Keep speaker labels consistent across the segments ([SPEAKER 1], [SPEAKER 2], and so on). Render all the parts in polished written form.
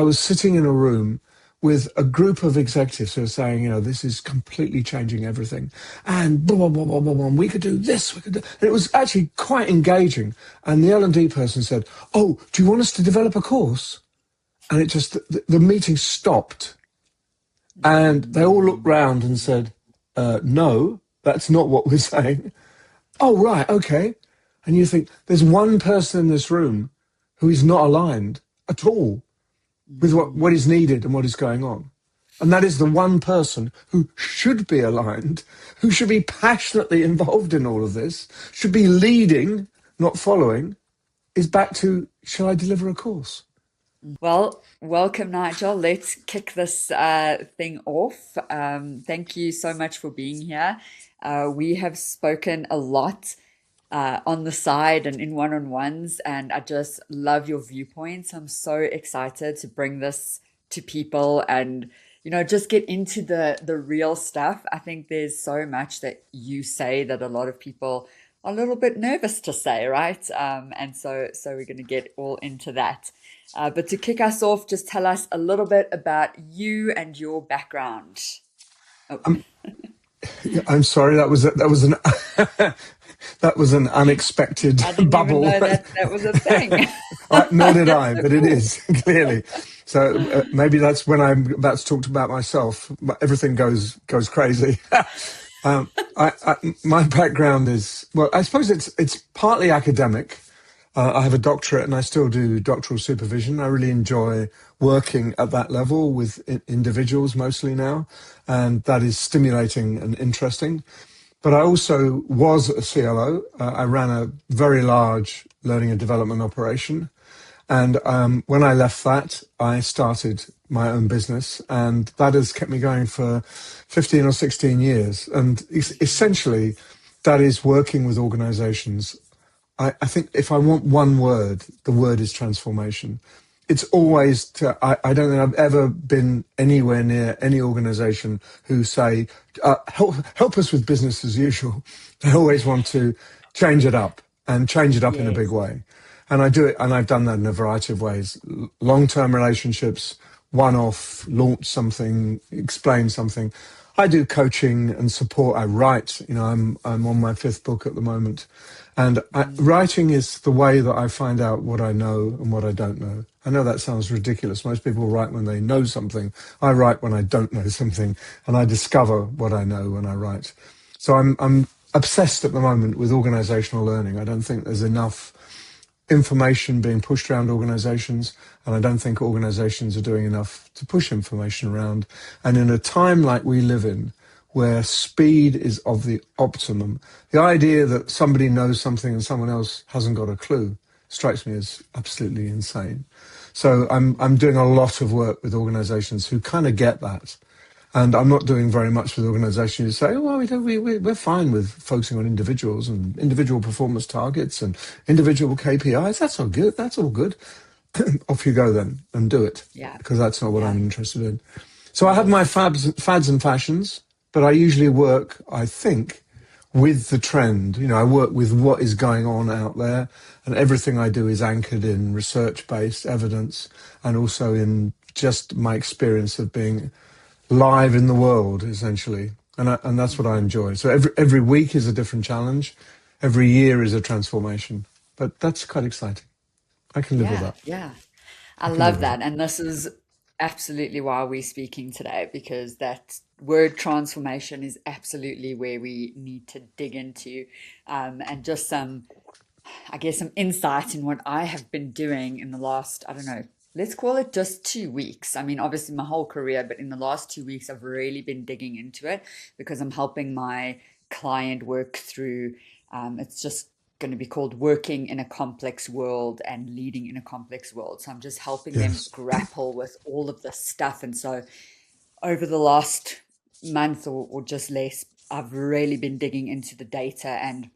[SPEAKER 1] I was sitting in a room with a group of executives who are saying, this is completely changing everything. And blah, blah, blah, blah, blah, blah. We could do this, we could do... And it was actually quite engaging. And the L&D person said, oh, do you want us to develop a course? And it just, the meeting stopped. And they all looked round and said, no, that's not what we're saying. Oh, right, okay. And you think, there's one person in this room who is not aligned at all with what is needed and what is going on. And that is the one person who should be aligned, who should be passionately involved in all of this, should be leading, not following, is back to, shall I deliver a course?
[SPEAKER 2] Well, welcome, Nigel. Let's kick this thing off. Thank you so much for being here. We have spoken a lot on the side and in one-on-ones, and I just love your viewpoints. I'm so excited to bring this to people and, just get into the real stuff. I think there's so much that you say that a lot of people are a little bit nervous to say, right? And so we're going to get all into that. But to kick us off, just tell us a little bit about you and your background. Oh.
[SPEAKER 1] I'm sorry, that was an that was an unexpected
[SPEAKER 2] I didn't
[SPEAKER 1] bubble.
[SPEAKER 2] even know that was a thing.
[SPEAKER 1] Nor did I, but it is clearly. So maybe that's when I'm about to talk about myself. Everything goes crazy. My background is, well, I suppose it's partly academic. I have a doctorate and I still do doctoral supervision. I really enjoy working at that level with individuals mostly now, and that is stimulating and interesting. But I also was a CLO. I ran a very large learning and development operation. And when I left that, I started my own business, and that has kept me going for 15 or 16 years. And essentially, that is working with organizations. I think if I want one word, the word is transformation. It's always I don't think I've ever been anywhere near any organization who say, help us with business as usual. They always want to change it up and change it up in a big way. And I do it, and I've done that in a variety of ways. Long-term relationships, one-off, launch something, explain something. I do coaching and support. I write. I'm on my 5th book at the moment. And writing is the way that I find out what I know and what I don't know. I know that sounds ridiculous. Most people write when they know something. I write when I don't know something, and I discover what I know when I write. So I'm obsessed at the moment with organizational learning. I don't think there's enough information being pushed around organizations, and I don't think organizations are doing enough to push information around. And in a time like we live in, where speed is of the optimum, the idea that somebody knows something and someone else hasn't got a clue strikes me as absolutely insane. So I'm doing a lot of work with organizations who kind of get that. And I'm not doing very much with organizations who say, oh, well, we're fine with focusing on individuals and individual performance targets and individual KPIs. That's all good. That's all good. Off you go then and do it.
[SPEAKER 2] Yeah.
[SPEAKER 1] Because that's not what I'm interested in. So I have my fads and fashions, but I usually work, I think, with the trend. I work with what is going on out there, and everything I do is anchored in research-based evidence and also in just my experience of being live in the world, essentially. And that's what I enjoy. So every week is a different challenge. Every year is a transformation. But that's quite exciting. I can live with that.
[SPEAKER 2] Yeah. I love that. And this is absolutely why we're speaking today, because that word transformation is absolutely where we need to dig into, and just some insight in what I have been doing in the last, I don't know, let's call it just 2 weeks. I mean, obviously my whole career, but in the last 2 weeks, I've really been digging into it because I'm helping my client work through, it's just going to be called working in a complex world and leading in a complex world. So I'm just helping them grapple with all of this stuff. And so over the last month or just less, I've really been digging into the data, and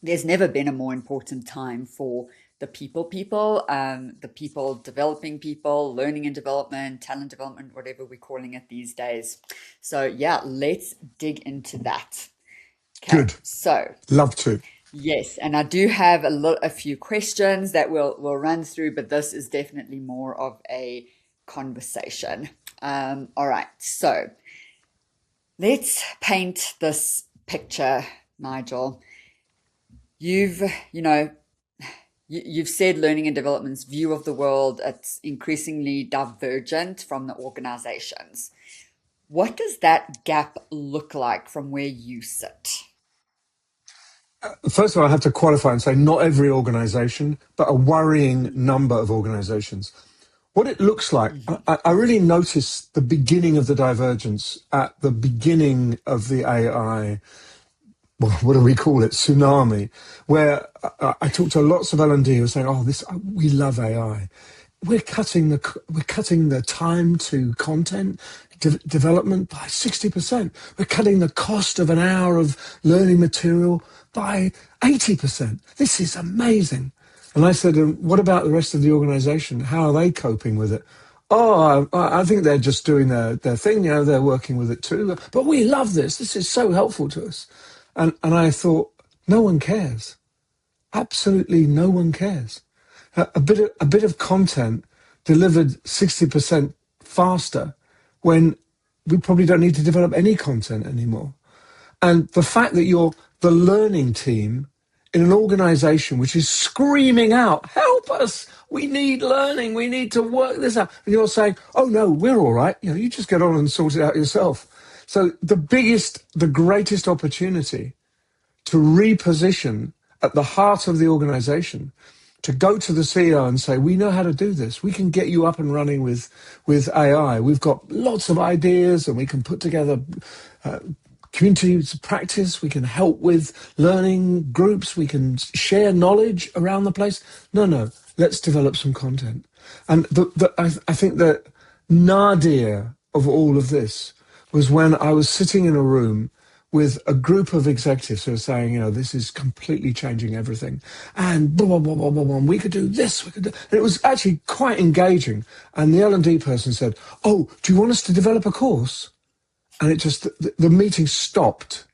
[SPEAKER 2] there's never been a more important time for the people, the people developing people, learning and development, talent development, whatever we're calling it these days. So yeah, let's dig into that.
[SPEAKER 1] Okay. Good.
[SPEAKER 2] So
[SPEAKER 1] love to.
[SPEAKER 2] Yes, and I do have a few questions that we'll run through, but this is definitely more of a conversation. All right, so let's paint this picture, Nigel. You've, you know, you've said learning and development's view of the world, it's increasingly divergent from the organizations. What does that gap look like from where you sit?
[SPEAKER 1] First of all, I have to qualify and say not every organization, but a worrying number of organizations. What it looks like, I really noticed the beginning of the divergence at the beginning of the AI, well, what do we call it, tsunami, where I talked to lots of L&D who were saying, we love AI. We're cutting the time to content development by 60%. We're cutting the cost of an hour of learning material by 80%. This is amazing. And I said, what about the rest of the organization? How are they coping with it? Oh, I think they're just doing their thing. They're working with it too. But we love this. This is so helpful to us. And I thought, no one cares. Absolutely no one cares. A bit of content delivered 60% faster when we probably don't need to develop any content anymore. And the fact that you're the learning team in an organization which is screaming out, help us, we need learning, we need to work this out. And you're saying, oh no, we're all right. You just get on and sort it out yourself. So the greatest opportunity to reposition at the heart of the organization, to go to the CEO and say, we know how to do this. We can get you up and running with AI. We've got lots of ideas and we can put together communities of practice. We can help with learning groups. We can share knowledge around the place. No, let's develop some content. And I think that nadir of all of this was when I was sitting in a room with a group of executives who are saying, this is completely changing everything. And blah, blah, blah, blah, blah, blah. We could do this. We could do. And it was actually quite engaging. And the L&D person said, oh, do you want us to develop a course? And it just, the meeting stopped.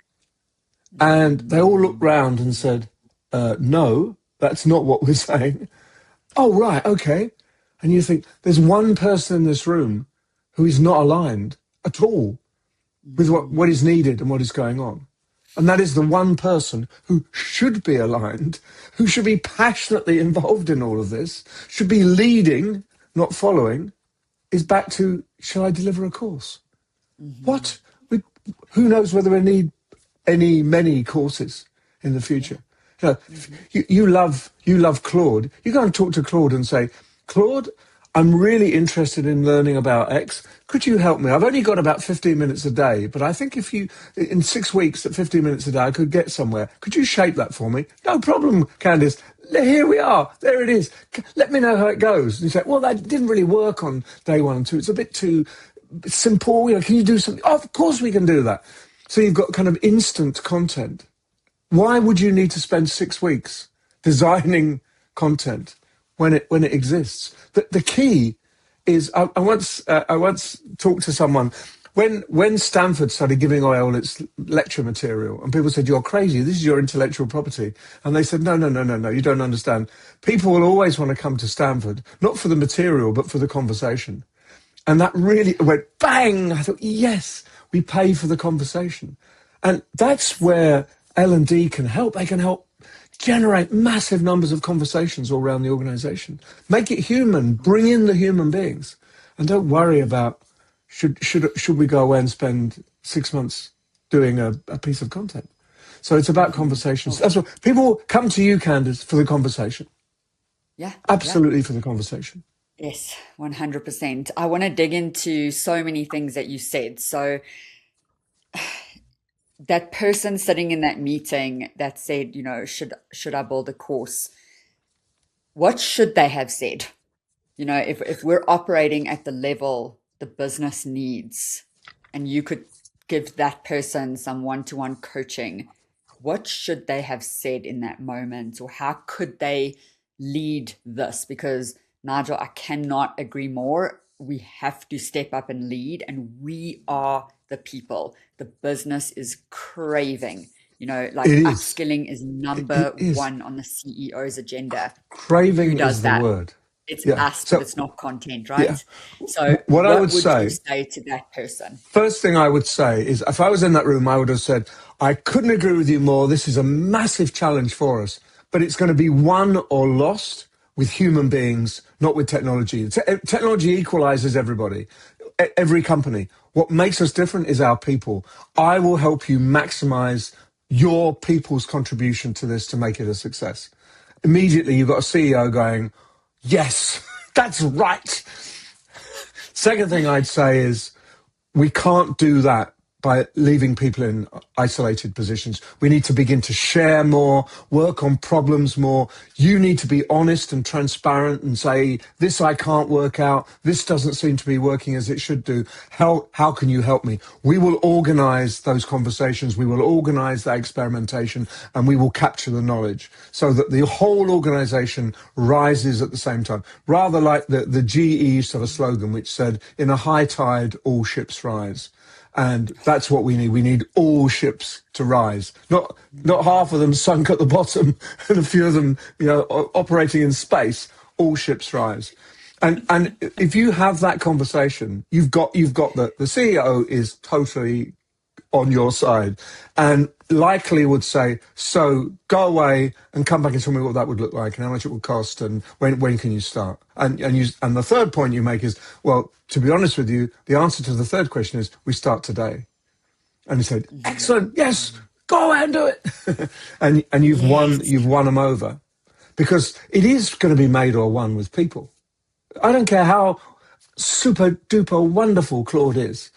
[SPEAKER 1] And they all looked round and said, no, that's not what we're saying. Oh, right, okay. And you think, there's one person in this room who is not aligned at all with what is needed and what is going on. And that is the one person who should be aligned, who should be passionately involved in all of this, should be leading, not following, is back to, shall I deliver a course? What? Who knows whether we need many courses in the future? You love Claude. You go and talk to Claude and say, Claude, I'm really interested in learning about X. Could you help me? I've only got about 15 minutes a day, but I think if in 6 weeks at 15 minutes a day, I could get somewhere. Could you shape that for me? No problem, Candice. Here we are. There it is. Let me know how it goes. And you say, well, that didn't really work on day 1 and 2. It's a bit too simple. Can you do something? Oh, of course we can do that. So you've got kind of instant content. Why would you need to spend 6 weeks designing content when it exists? The key is, I once talked to someone when Stanford started giving away all its lecture material, and people said, you're crazy, this is your intellectual property. And they said, no, you don't understand. People will always want to come to Stanford, not for the material, but for the conversation. And that really went bang. I thought, yes, we pay for the conversation. And that's where L&D can help. They can help generate massive numbers of conversations all around the organization. Make it human, bring in the human beings. And don't worry about should we go away and spend 6 months doing a piece of content. So it's about conversations. That's what people come to you, Candice, for the conversation.
[SPEAKER 2] Yeah.
[SPEAKER 1] Absolutely for the conversation.
[SPEAKER 2] Yes, 100%. I want to dig into so many things that you said. So that person sitting in that meeting that said, should I build a course? What should they have said? If we're operating at the level the business needs, and you could give that person some one-to-one coaching, what should they have said in that moment? Or how could they lead this? Because Nigel, I cannot agree more. We have to step up and lead, and we are the people. The business is craving. Upskilling is number one on the CEO's agenda.
[SPEAKER 1] Craving is the word.
[SPEAKER 2] It's
[SPEAKER 1] Yeah.
[SPEAKER 2] us, but
[SPEAKER 1] So,
[SPEAKER 2] it's not content,
[SPEAKER 1] yeah.
[SPEAKER 2] right? So
[SPEAKER 1] What I
[SPEAKER 2] what
[SPEAKER 1] would
[SPEAKER 2] would you
[SPEAKER 1] say,
[SPEAKER 2] say to that person?
[SPEAKER 1] first thing I would say is if I was in that room, I would have said, I couldn't agree with you more. This is a massive challenge for us, but it's going to be won or lost with human beings, not with technology. Technology equalizes everybody, every company. What makes us different is our people. I will help you maximize your people's contribution to this to make it a success. Immediately, you've got a CEO going, yes, that's right. Second thing I'd say is we can't do that by leaving people in isolated positions. We need to begin to share more, work on problems more. You need to be honest and transparent and say, this I can't work out. This doesn't seem to be working as it should do. How can you help me? We will organize those conversations. We will organize that experimentation, and we will capture the knowledge so that the whole organization rises at the same time. Rather like the GE used to have a slogan which said, in a high tide, all ships rise. And that's what we need. We need all ships to rise. Not half of them sunk at the bottom and a few of them, operating in space. All ships rise. And if you have that conversation, you've got the CEO is totally on your side and likely would say, so go away and come back and tell me what that would look like and how much it would cost and when can you start? And the third point you make is, well, to be honest with you, the answer to the third question is we start today. And he said, excellent, yes, go ahead and do it. and you've
[SPEAKER 2] Yes.
[SPEAKER 1] won them over because it is going to be made or won with people. I don't care how super duper wonderful Claude is.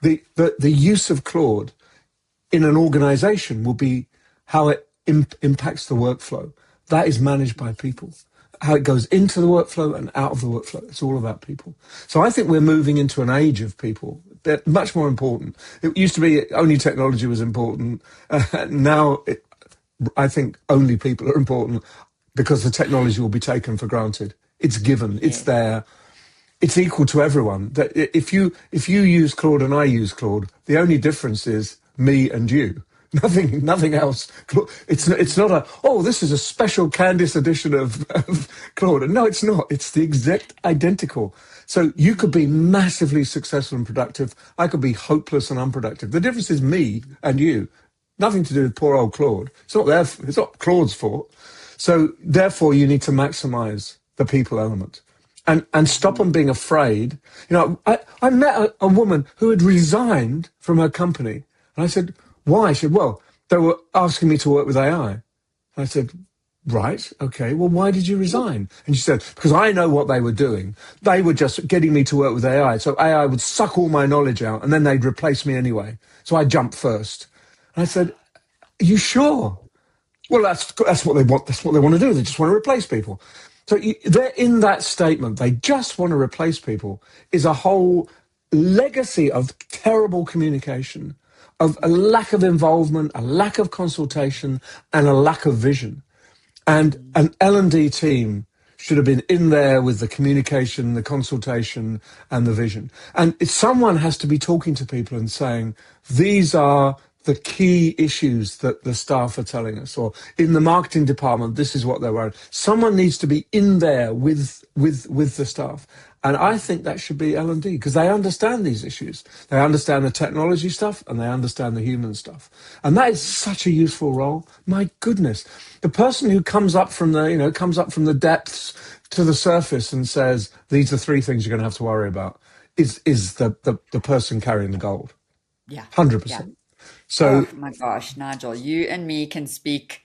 [SPEAKER 1] The use of Claude in an organization will be how it impacts the workflow. That is managed by people. How it goes into the workflow and out of the workflow. It's all about people. So I think we're moving into an age of people. They're much more important. It used to be only technology was important. Now I think only people are important because the technology will be taken for granted. It's given.
[SPEAKER 2] Yeah.
[SPEAKER 1] It's there. It's equal to everyone. That if you use Claude and I use Claude, the only difference is me and you. Nothing else. It's not this is a special Candice edition of Claude. No, it's not. It's the exact identical. So you could be massively successful and productive. I could be hopeless and unproductive. The difference is me and you. Nothing to do with poor old Claude. It's not Claude's fault. So therefore, you need to maximize the people element. And stop on being afraid. I met a woman who had resigned from her company. And I said, why? She said, well, they were asking me to work with AI. And I said, right, okay, well, why did you resign? And she said, because I know what they were doing. They were just getting me to work with AI. So AI would suck all my knowledge out and then they'd replace me anyway. So I jumped first. And I said, are you sure? Well, that's what they want. That's what they want to do. They just want to replace people. So they're in that statement. They just want to replace people is a whole legacy of terrible communication, of a lack of involvement, a lack of consultation, and a lack of vision. And an L&D team should have been in there with the communication, the consultation, and the vision. And someone has to be talking to people and saying, these are the key issues that the staff are telling us, or in the marketing department, this is what they're worried. Someone needs to be in there with the staff. And I think that should be L&D because they understand these issues. They understand the technology stuff and they understand the human stuff. And that is such a useful role. My goodness. The person who comes up from the depths to the surface and says, these are three things you're going to have to worry about is the person carrying the gold.
[SPEAKER 2] Yeah.
[SPEAKER 1] 100%.
[SPEAKER 2] Yeah.
[SPEAKER 1] So,
[SPEAKER 2] Oh my gosh, Nigel, you and me can speak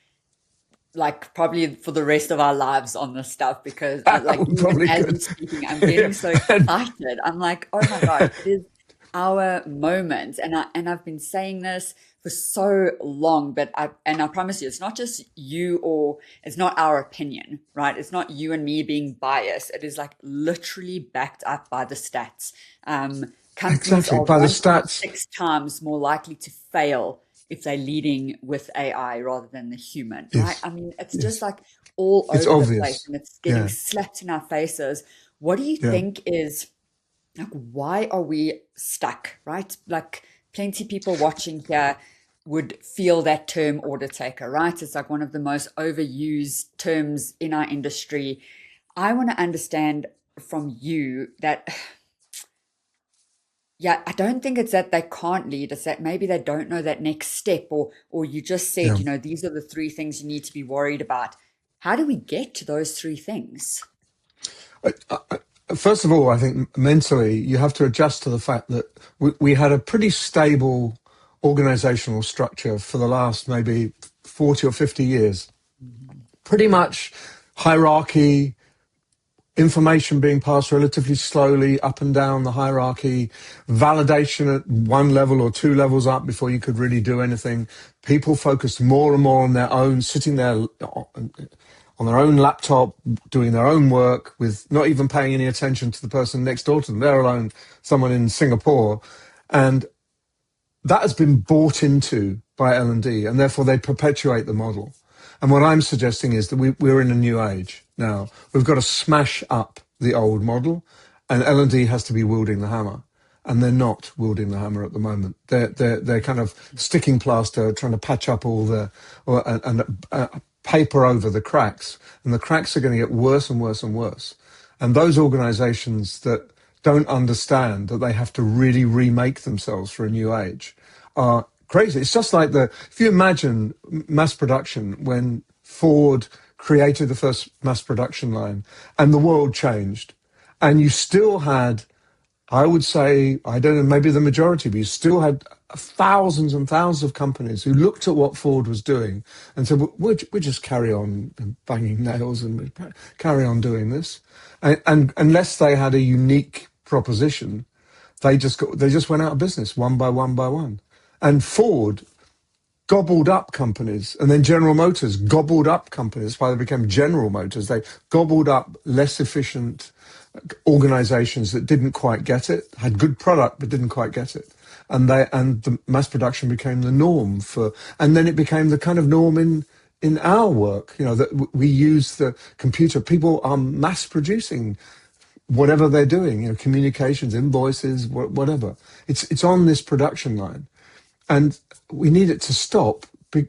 [SPEAKER 2] like probably for the rest of our lives on this stuff because like
[SPEAKER 1] we
[SPEAKER 2] even
[SPEAKER 1] probably
[SPEAKER 2] as
[SPEAKER 1] could.
[SPEAKER 2] you're speaking, I'm getting so excited. I'm like, oh my gosh, it is our moment. And I've been saying this for so long, but I promise you, it's not just you or it's not our opinion, right? It's not you and me being biased. It is like literally backed up by the stats. Companies
[SPEAKER 1] Exactly,
[SPEAKER 2] are
[SPEAKER 1] by the stats.
[SPEAKER 2] 1.6 times more likely to fail if they're leading with AI rather than the human, right?
[SPEAKER 1] Yes,
[SPEAKER 2] I mean, it's just
[SPEAKER 1] yes.
[SPEAKER 2] like all
[SPEAKER 1] It's
[SPEAKER 2] over the place
[SPEAKER 1] obvious.
[SPEAKER 2] and it's getting
[SPEAKER 1] Yeah,
[SPEAKER 2] slapped in our faces. What do you
[SPEAKER 1] yeah.
[SPEAKER 2] think is like, why are we stuck, right? Like, plenty of people watching here would feel that term order taker, right? It's like one of the most overused terms in our industry. I want to understand from you that, yeah, I don't think it's that they can't lead. It's that maybe they don't know that next step, or you just said,
[SPEAKER 1] Yeah.
[SPEAKER 2] you know, these are the three things you need to be worried about. How do we get to those three things?
[SPEAKER 1] First of all, I think mentally you have to adjust to the fact that we had a pretty stable organizational structure for the last maybe 40 or 50 years.
[SPEAKER 2] Mhm.
[SPEAKER 1] Pretty much hierarchy, information being passed relatively slowly up and down the hierarchy, validation at one level or two levels up before you could really do anything. People focused more and more on their own, sitting there on their own laptop, doing their own work with not even paying any attention to the person next door to them, let alone someone in Singapore. And that has been bought into by L&D, and therefore they perpetuate the model. And what I'm suggesting is that we're in a new age now. We've got to smash up the old model, and L&D has to be wielding the hammer. And they're not wielding the hammer at the moment. They're kind of sticking plaster, trying to patch up all the paper over the cracks, and the cracks are going to get worse and worse and worse. And those organisations that don't understand that they have to really remake themselves for a new age are crazy. It's just like if you imagine mass production when Ford created the first mass production line and the world changed, and you still had, I would say, I don't know, maybe the majority, but you still had thousands and thousands of companies who looked at what Ford was doing and said, we'll just carry on banging nails and we'll carry on doing this. And unless they had a unique proposition, they just went out of business one by one by one. And Ford gobbled up companies, and then General Motors gobbled up companies. That's why they became General Motors. They gobbled up less efficient organizations that didn't quite get it, had good product but didn't quite get it. And the mass production became the norm and then it became the kind of norm in our work, you know, that we use the computer. People are mass producing whatever they're doing, you know, communications, invoices, whatever. It's on this production line. And we need it to stop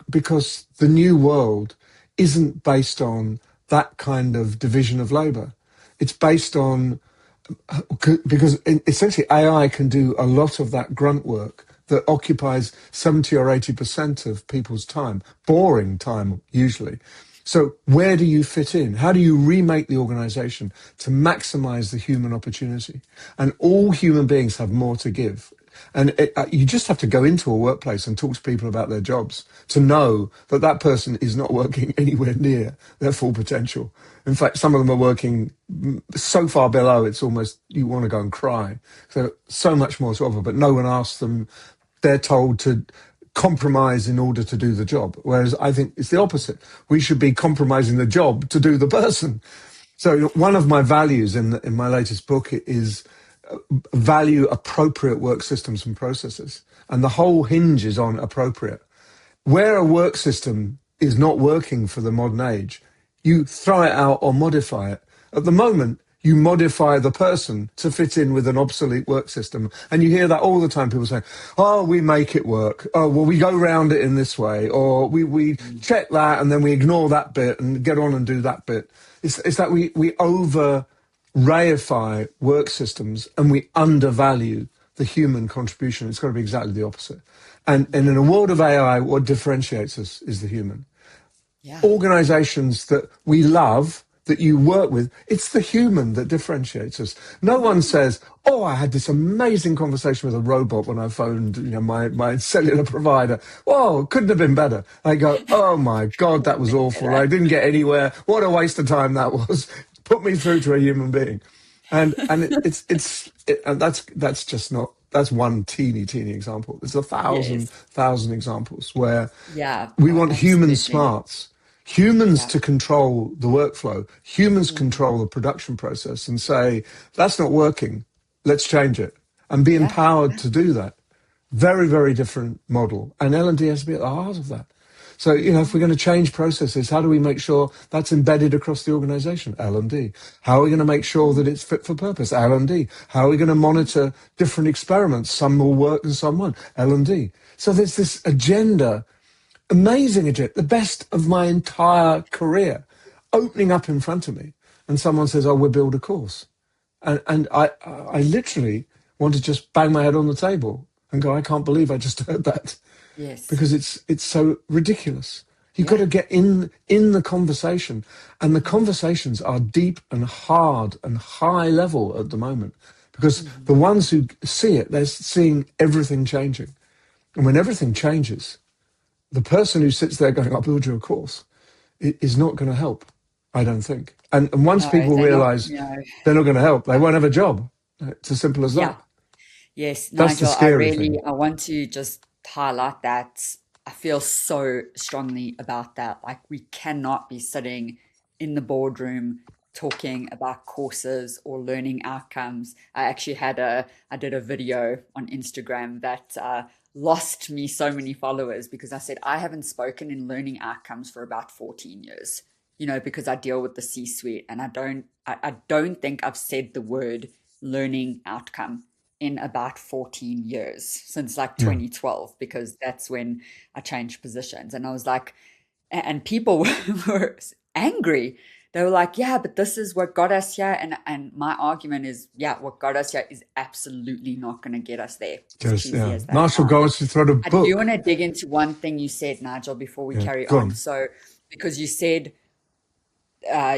[SPEAKER 1] because the new world isn't based on that kind of division of labor. It's based on, because essentially AI can do a lot of that grunt work that occupies 70 or 80% of people's time, boring time usually. So where do you fit in? How do you remake the organization to maximize the human opportunity? And all human beings have more to give. And you just have to go into a workplace and talk to people about their jobs to know that that person is not working anywhere near their full potential. In fact, some of them are working so far below, it's almost, you want to go and cry. So much more to offer, but no one asks them. They're told to compromise in order to do the job. Whereas I think it's the opposite. We should be compromising the job to do the person. So one of my values in my latest book is value appropriate work systems and processes. And the whole hinge is on appropriate. Where a work system is not working for the modern age, you throw it out or modify it. At the moment, you modify the person to fit in with an obsolete work system. And you hear that all the time, people saying, oh, we make it work. Oh, well, we go round it in this way. Or we check that and then we ignore that bit and get on and do that bit. It's that we over reify work systems and we undervalue the human contribution. It's got to be exactly the opposite. And in a world of AI, what differentiates us is the human.
[SPEAKER 2] Yeah.
[SPEAKER 1] Organizations that we love, that you work with, it's the human that differentiates us. No one says, oh, I had this amazing conversation with a robot when I phoned, you know, my cellular provider. Whoa, couldn't have been better. I go, oh my God, that was awful. I didn't get anywhere. What a waste of time that was. Put me through to a human being. And and that's just not, that's one teeny example. There's a
[SPEAKER 2] Yes.
[SPEAKER 1] thousand examples where
[SPEAKER 2] Yeah.
[SPEAKER 1] we
[SPEAKER 2] Oh,
[SPEAKER 1] want human
[SPEAKER 2] absolutely.
[SPEAKER 1] smarts, humans
[SPEAKER 2] Yeah.
[SPEAKER 1] to control the workflow, humans
[SPEAKER 2] Mm.
[SPEAKER 1] control the production process and say, that's not working, let's change it, and be
[SPEAKER 2] Yeah.
[SPEAKER 1] empowered to do that. Very different model. And L&D has to be at the heart of that. So, you know, if we're going to change processes, how do we make sure that's embedded across the organization? L&D. How are we going to make sure that it's fit for purpose? L&D. How are we going to monitor different experiments? Some will work and some won't. L&D. So there's this agenda, amazing agenda, the best of my entire career, opening up in front of me. and someone says, "Oh, we'll build a course," and I literally want to just bang my head on the table and go, "I can't believe I just heard that,"
[SPEAKER 2] Yes.
[SPEAKER 1] because it's so ridiculous. You've got
[SPEAKER 2] Yeah.
[SPEAKER 1] to get in the conversation, and the conversations are deep and hard and high level at the moment, because the ones who see it, they're seeing everything changing, and when everything changes, the person who sits there going, "I'll build you a course," is not going to help, I don't think. And once
[SPEAKER 2] No,
[SPEAKER 1] people
[SPEAKER 2] they're not,
[SPEAKER 1] realize they're not going to help, they won't have a job. It's as simple as
[SPEAKER 2] yeah.
[SPEAKER 1] that.
[SPEAKER 2] Yes,
[SPEAKER 1] That's the
[SPEAKER 2] Nigel,
[SPEAKER 1] scary thing.
[SPEAKER 2] I want to just highlight that. I feel so strongly about that. Like, we cannot be sitting in the boardroom talking about courses or learning outcomes. I did a video on Instagram that lost me so many followers because I said I haven't spoken in learning outcomes for about 14 years, because I deal with the C-suite, and I don't think I've said the word learning outcome in about 14 years, since like
[SPEAKER 1] Yeah.
[SPEAKER 2] 2012, because that's when I changed positions. And I was like, and people were angry. They were like, yeah, but this is what got us here. And my argument is, yeah, what got us here is absolutely not going to get us there. As
[SPEAKER 1] Just,
[SPEAKER 2] cheesy
[SPEAKER 1] yeah.
[SPEAKER 2] as that
[SPEAKER 1] Marshall
[SPEAKER 2] sounds.
[SPEAKER 1] Goldsmith wrote a
[SPEAKER 2] I do want
[SPEAKER 1] book.
[SPEAKER 2] to dig into one thing you said, Nigel, before we
[SPEAKER 1] Yeah,
[SPEAKER 2] carry
[SPEAKER 1] go
[SPEAKER 2] on.
[SPEAKER 1] on.
[SPEAKER 2] So, because you said,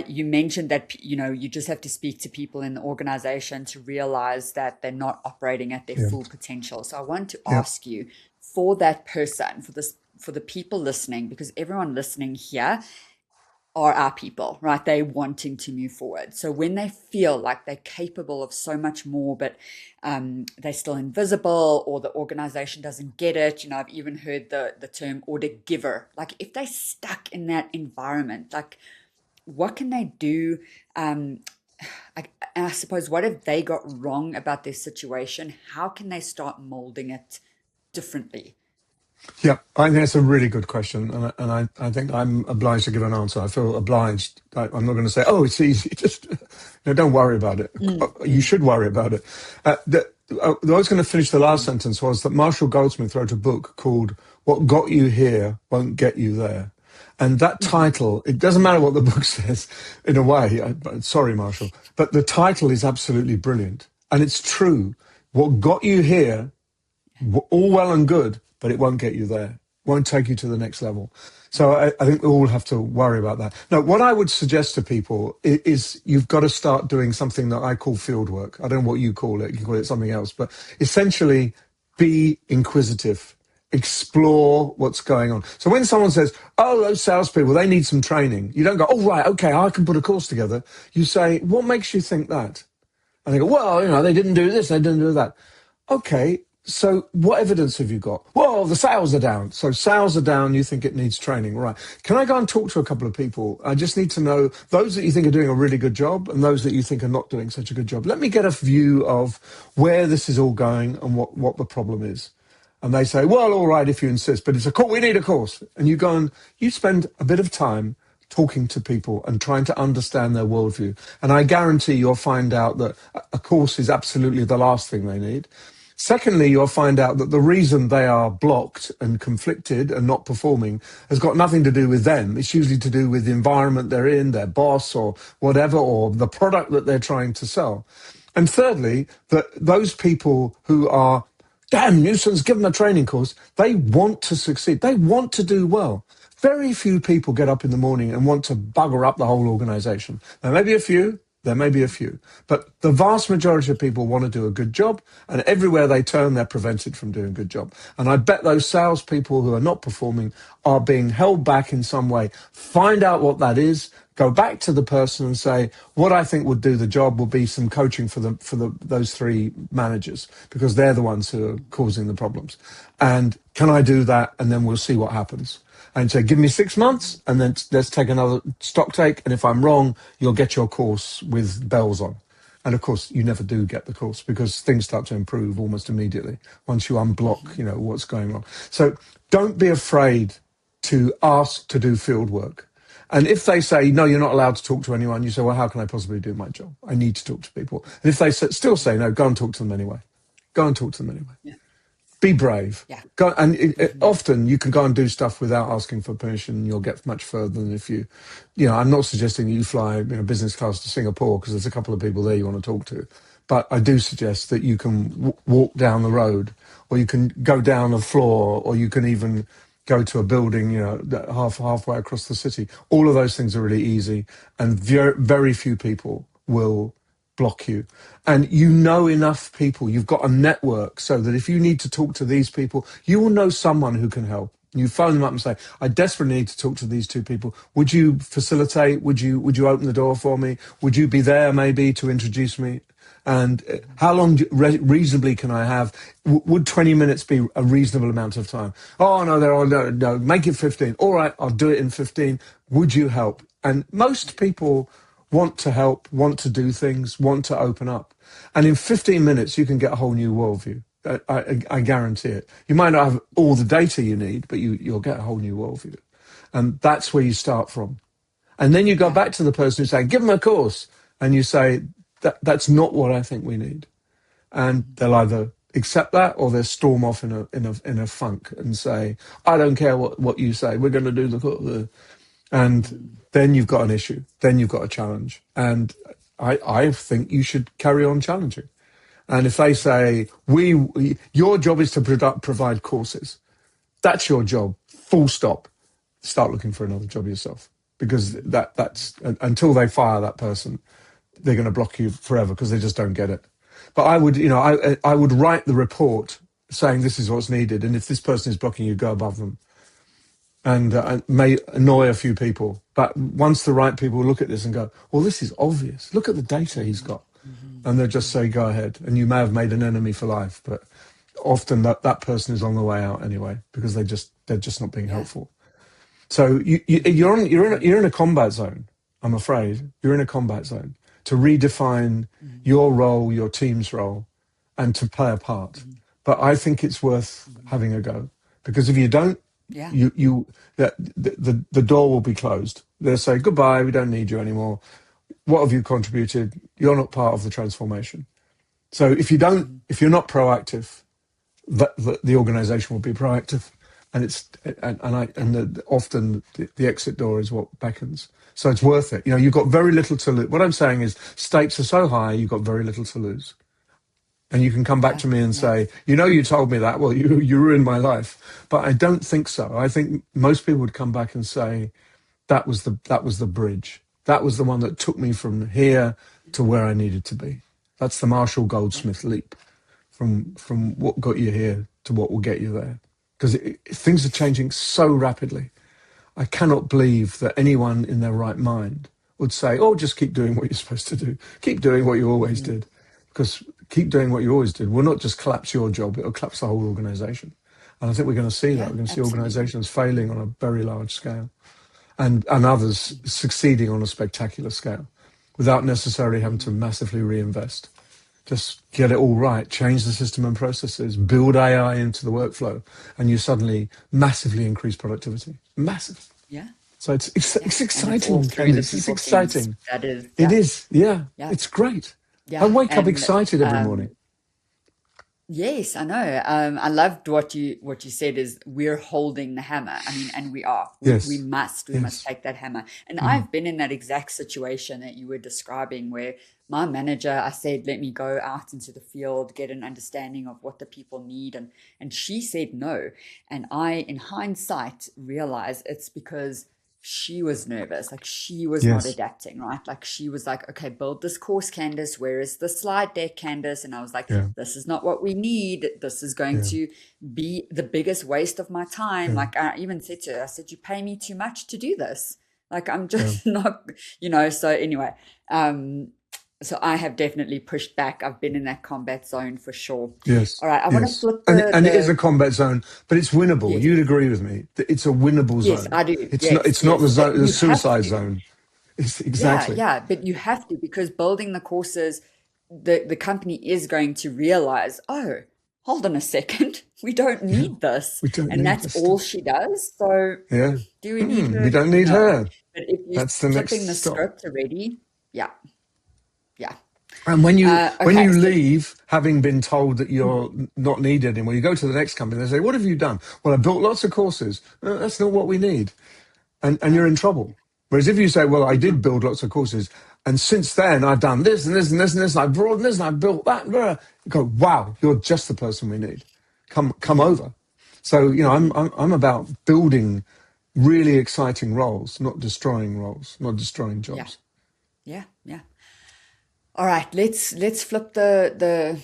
[SPEAKER 2] you mentioned that you just have to speak to people in the organization to realize that they're not operating at their
[SPEAKER 1] Yeah,
[SPEAKER 2] full potential. So I want to
[SPEAKER 1] yeah,
[SPEAKER 2] ask you, for that person, for the people listening, because everyone listening here are our people, right? They're wanting to move forward. So when they feel like they're capable of so much more, but they're still invisible, or the organization doesn't get it, I've even heard the term order giver. Like, if they're stuck in that environment, like, what can they do? I suppose, what have they got wrong about their situation? How can they start molding it differently?
[SPEAKER 1] yeah. I think that's a really good question, and I think I'm obliged to give an answer. I feel obliged. I'm not going to say, "Oh, it's easy." Just don't worry about it. You
[SPEAKER 2] Mm.
[SPEAKER 1] should worry about it. I was going to finish the last sentence was that Marshall Goldsmith wrote a book called "What Got You Here Won't Get You There." And that
[SPEAKER 2] Mhm.
[SPEAKER 1] title, it doesn't matter what the book says, in a way. Sorry, Marshall, but the title is absolutely brilliant. And it's true. What got you here, all well and good, but it won't get you there. Won't take you to the next level. So I think we all have to worry about that. Now, what I would suggest to people is you've got to start doing something that I call field work. I don't know what you call it. You can call it something else, but essentially be inquisitive. Explore what's going on. So when someone says, "Oh, those salespeople, they need some training," you don't go, "Oh, right, okay, I can put a course together." You say, "What makes you think that?" And they go, "Well, they didn't do this, they didn't do that." Okay, so what evidence have you got? Well, the sales are down. So sales are down, you think it needs training. Right. Can I go and talk to a couple of people? I just need to know those that you think are doing a really good job and those that you think are not doing such a good job. Let me get a view of where this is all going and what the problem is. And they say, "Well, all right, if you insist, but it's a course. We need a course." And you go and you spend a bit of time talking to people and trying to understand their worldview. And I guarantee you'll find out that a course is absolutely the last thing they need. Secondly, you'll find out that the reason they are blocked and conflicted and not performing has got nothing to do with them. It's usually to do with the environment they're in, their boss or whatever, or the product that they're trying to sell. And thirdly, that those people who are, "Damn, nuisance, give them a training course," they want to succeed. They want to do well. Very few people get up in the morning and want to bugger up the whole organization. There may be a few, there may be a few, but the vast majority of people want to do a good job, and everywhere they turn, they're prevented from doing a good job. And I bet those salespeople who are not performing are being held back in some way. Find out what that is. Go back to the person and say, "What I think would do the job would be some coaching for those three managers, because they're the ones who are causing the problems. And can I do that? And then we'll see what happens." And say, "Give me 6 months, and then let's take another stock take. And if I'm wrong, you'll get your course with bells on." And of course, you never do get the course, because things start to improve almost immediately once you unblock, what's going on. So don't be afraid to ask to do field work. And if they say, "No, you're not allowed to talk to anyone," you say, "Well, how can I possibly do my job? I need to talk to people." And if they still say, "No, go and talk to them anyway." Go and talk to them anyway.
[SPEAKER 2] Yeah.
[SPEAKER 1] be brave.
[SPEAKER 2] Yeah.
[SPEAKER 1] Go, and
[SPEAKER 2] Hmm.
[SPEAKER 1] often you can go and do stuff without asking for permission, and you'll get much further than if I'm not suggesting that you fly, business class to Singapore because there's a couple of people there you want to talk to. But I do suggest that you can walk down the road, or you can go down a floor, or you can even go to a building, halfway across the city. All of those things are really easy, and very, very few people will block you. And you know enough people, you've got a network, so that if you need to talk to these people, you will know someone who can help. You phone them up and say, I desperately need to talk to these two people. Would you facilitate? Would you open the door for me? Would you be there maybe to introduce me? And how long reasonably can I have? Would 20 minutes be a reasonable amount of time? Oh, no, no, make it 15. All right, I'll do it in 15. Would you help? And most people want to help, want to do things, want to open up. And in 15 minutes, you can get a whole new worldview. I guarantee it. You might not have all the data you need, but you'll get a whole new worldview. And that's where you start from. And then you go
[SPEAKER 2] Yeah.
[SPEAKER 1] back to the person who's saying, give them a course. And you say, that's not what I think we need. And they'll either accept that, or they'll storm off in a funk and say, I don't care what you say. We're going to do the and then you've got an issue. Then you've got a challenge. And I think you should carry on challenging. And if they say, your job is to provide courses, that's your job, full stop. Start looking for another job yourself, because that's until they fire that person, they're going to block you forever because they just don't get it. But I would, I would write the report saying this is what's needed, and if this person is blocking you, go above them. And it may annoy a few people, but once the right people look at this and go, well, this is obvious. Look at the data he's got. And they'll just say, go ahead. And you may have made an enemy for life, but often that person is on the way out anyway, because they're just not being helpful. So you're in a combat zone. I'm afraid you're in a combat zone to redefine your role, your team's role, and to play a part. But I think it's worth having a go, because if you don't,
[SPEAKER 2] Yeah.
[SPEAKER 1] the door will be closed. They'll say goodbye. We don't need you anymore. What have you contributed? You're not part of the transformation. So if you're not proactive, the organization will be proactive, and often the exit door is what beckons. So it's worth it. You've got very little to lose. What I'm saying is, stakes are so high, you've got very little to lose. And you can come back to me and say, you told me that. Well, you ruined my life. But I don't think so. I think most people would come back and say, that was the bridge. That was the one that took me from here to where I needed to be. That's the Marshall Goldsmith leap, from what got you here to what will get you there. Because things are changing so rapidly. I cannot believe that anyone in their right mind would say, oh, just keep doing what you're supposed to do. Keep doing what you always did. Because keep doing what you always did will not just collapse your job, it'll collapse the whole organization. And I think we're going to see that. We're going to see organizations failing on a very large scale, and others succeeding on a spectacular scale, without necessarily having to massively reinvest. Just get it all right, change the system and processes, build AI into the workflow, and you suddenly massively increase productivity. Massive.
[SPEAKER 2] Yeah.
[SPEAKER 1] So it's exciting.
[SPEAKER 2] And it's all through the
[SPEAKER 1] It's
[SPEAKER 2] people
[SPEAKER 1] exciting.
[SPEAKER 2] teams. That is,
[SPEAKER 1] It is. Yeah.
[SPEAKER 2] yeah,
[SPEAKER 1] It's great. I
[SPEAKER 2] yeah.
[SPEAKER 1] wake up
[SPEAKER 2] And
[SPEAKER 1] excited every morning.
[SPEAKER 2] yes, I know. I loved what you said is we're holding the hammer. I mean, and we are. We
[SPEAKER 1] Yes.
[SPEAKER 2] must
[SPEAKER 1] Yes.
[SPEAKER 2] take that hammer. And I've been in that exact situation that you were describing, where my manager, I said, let me go out into the field, get an understanding of what the people need, and she said no. And I, in hindsight, realized it's because she was nervous, like she was not
[SPEAKER 1] Yes.
[SPEAKER 2] adapting, right? Like she was like, okay, build this course, Candace, where is the slide deck, Candace? And I was like,
[SPEAKER 1] Yeah.
[SPEAKER 2] this is not what we need. This is going
[SPEAKER 1] Yeah.
[SPEAKER 2] to be the biggest waste of my time.
[SPEAKER 1] Yeah.
[SPEAKER 2] Like I even said to her, I said, you pay me too much to do this. Like I'm
[SPEAKER 1] Yeah.
[SPEAKER 2] just not, so anyway, so I have definitely pushed back. I've been in that combat zone for sure.
[SPEAKER 1] Yes.
[SPEAKER 2] All right, I want to
[SPEAKER 1] Yes.
[SPEAKER 2] flip
[SPEAKER 1] And it is a combat zone, but it's winnable.
[SPEAKER 2] yes,
[SPEAKER 1] You'd agree with me that it's a winnable
[SPEAKER 2] yes,
[SPEAKER 1] zone.
[SPEAKER 2] I do.
[SPEAKER 1] It's not.
[SPEAKER 2] Yes,
[SPEAKER 1] It's not the
[SPEAKER 2] yes, but
[SPEAKER 1] zone, the
[SPEAKER 2] you have
[SPEAKER 1] suicide
[SPEAKER 2] to.
[SPEAKER 1] zone. It's
[SPEAKER 2] Yeah,
[SPEAKER 1] exactly.
[SPEAKER 2] yeah, but you have to, because building the courses, the company is going to realize, oh, hold on a second, we don't
[SPEAKER 1] Yeah.
[SPEAKER 2] need this,
[SPEAKER 1] We don't
[SPEAKER 2] and
[SPEAKER 1] need
[SPEAKER 2] that's
[SPEAKER 1] this
[SPEAKER 2] all
[SPEAKER 1] stuff.
[SPEAKER 2] she does. So
[SPEAKER 1] Yeah.
[SPEAKER 2] do we need
[SPEAKER 1] We
[SPEAKER 2] her?
[SPEAKER 1] don't need
[SPEAKER 2] No.
[SPEAKER 1] her.
[SPEAKER 2] But if you're
[SPEAKER 1] That's the next
[SPEAKER 2] flipping the
[SPEAKER 1] stop.
[SPEAKER 2] script already, yeah, yeah,
[SPEAKER 1] And when
[SPEAKER 2] Okay,
[SPEAKER 1] you
[SPEAKER 2] so
[SPEAKER 1] leave, having been told that you're not needed anymore, you go to the next company. They say, "What have you done?" Well, I built lots of courses. That's not what we need, and
[SPEAKER 2] yeah,
[SPEAKER 1] you're in trouble. Whereas if you say, "Well, I did build lots of courses, and since then I've done this and this and this and this, and I've broadened this and I've built that," blah, you go, "Wow, you're just the person we need. Come
[SPEAKER 2] yeah,
[SPEAKER 1] over." So I'm about building really exciting roles, not destroying
[SPEAKER 2] yeah,
[SPEAKER 1] jobs.
[SPEAKER 2] yeah, yeah. All right, let's flip the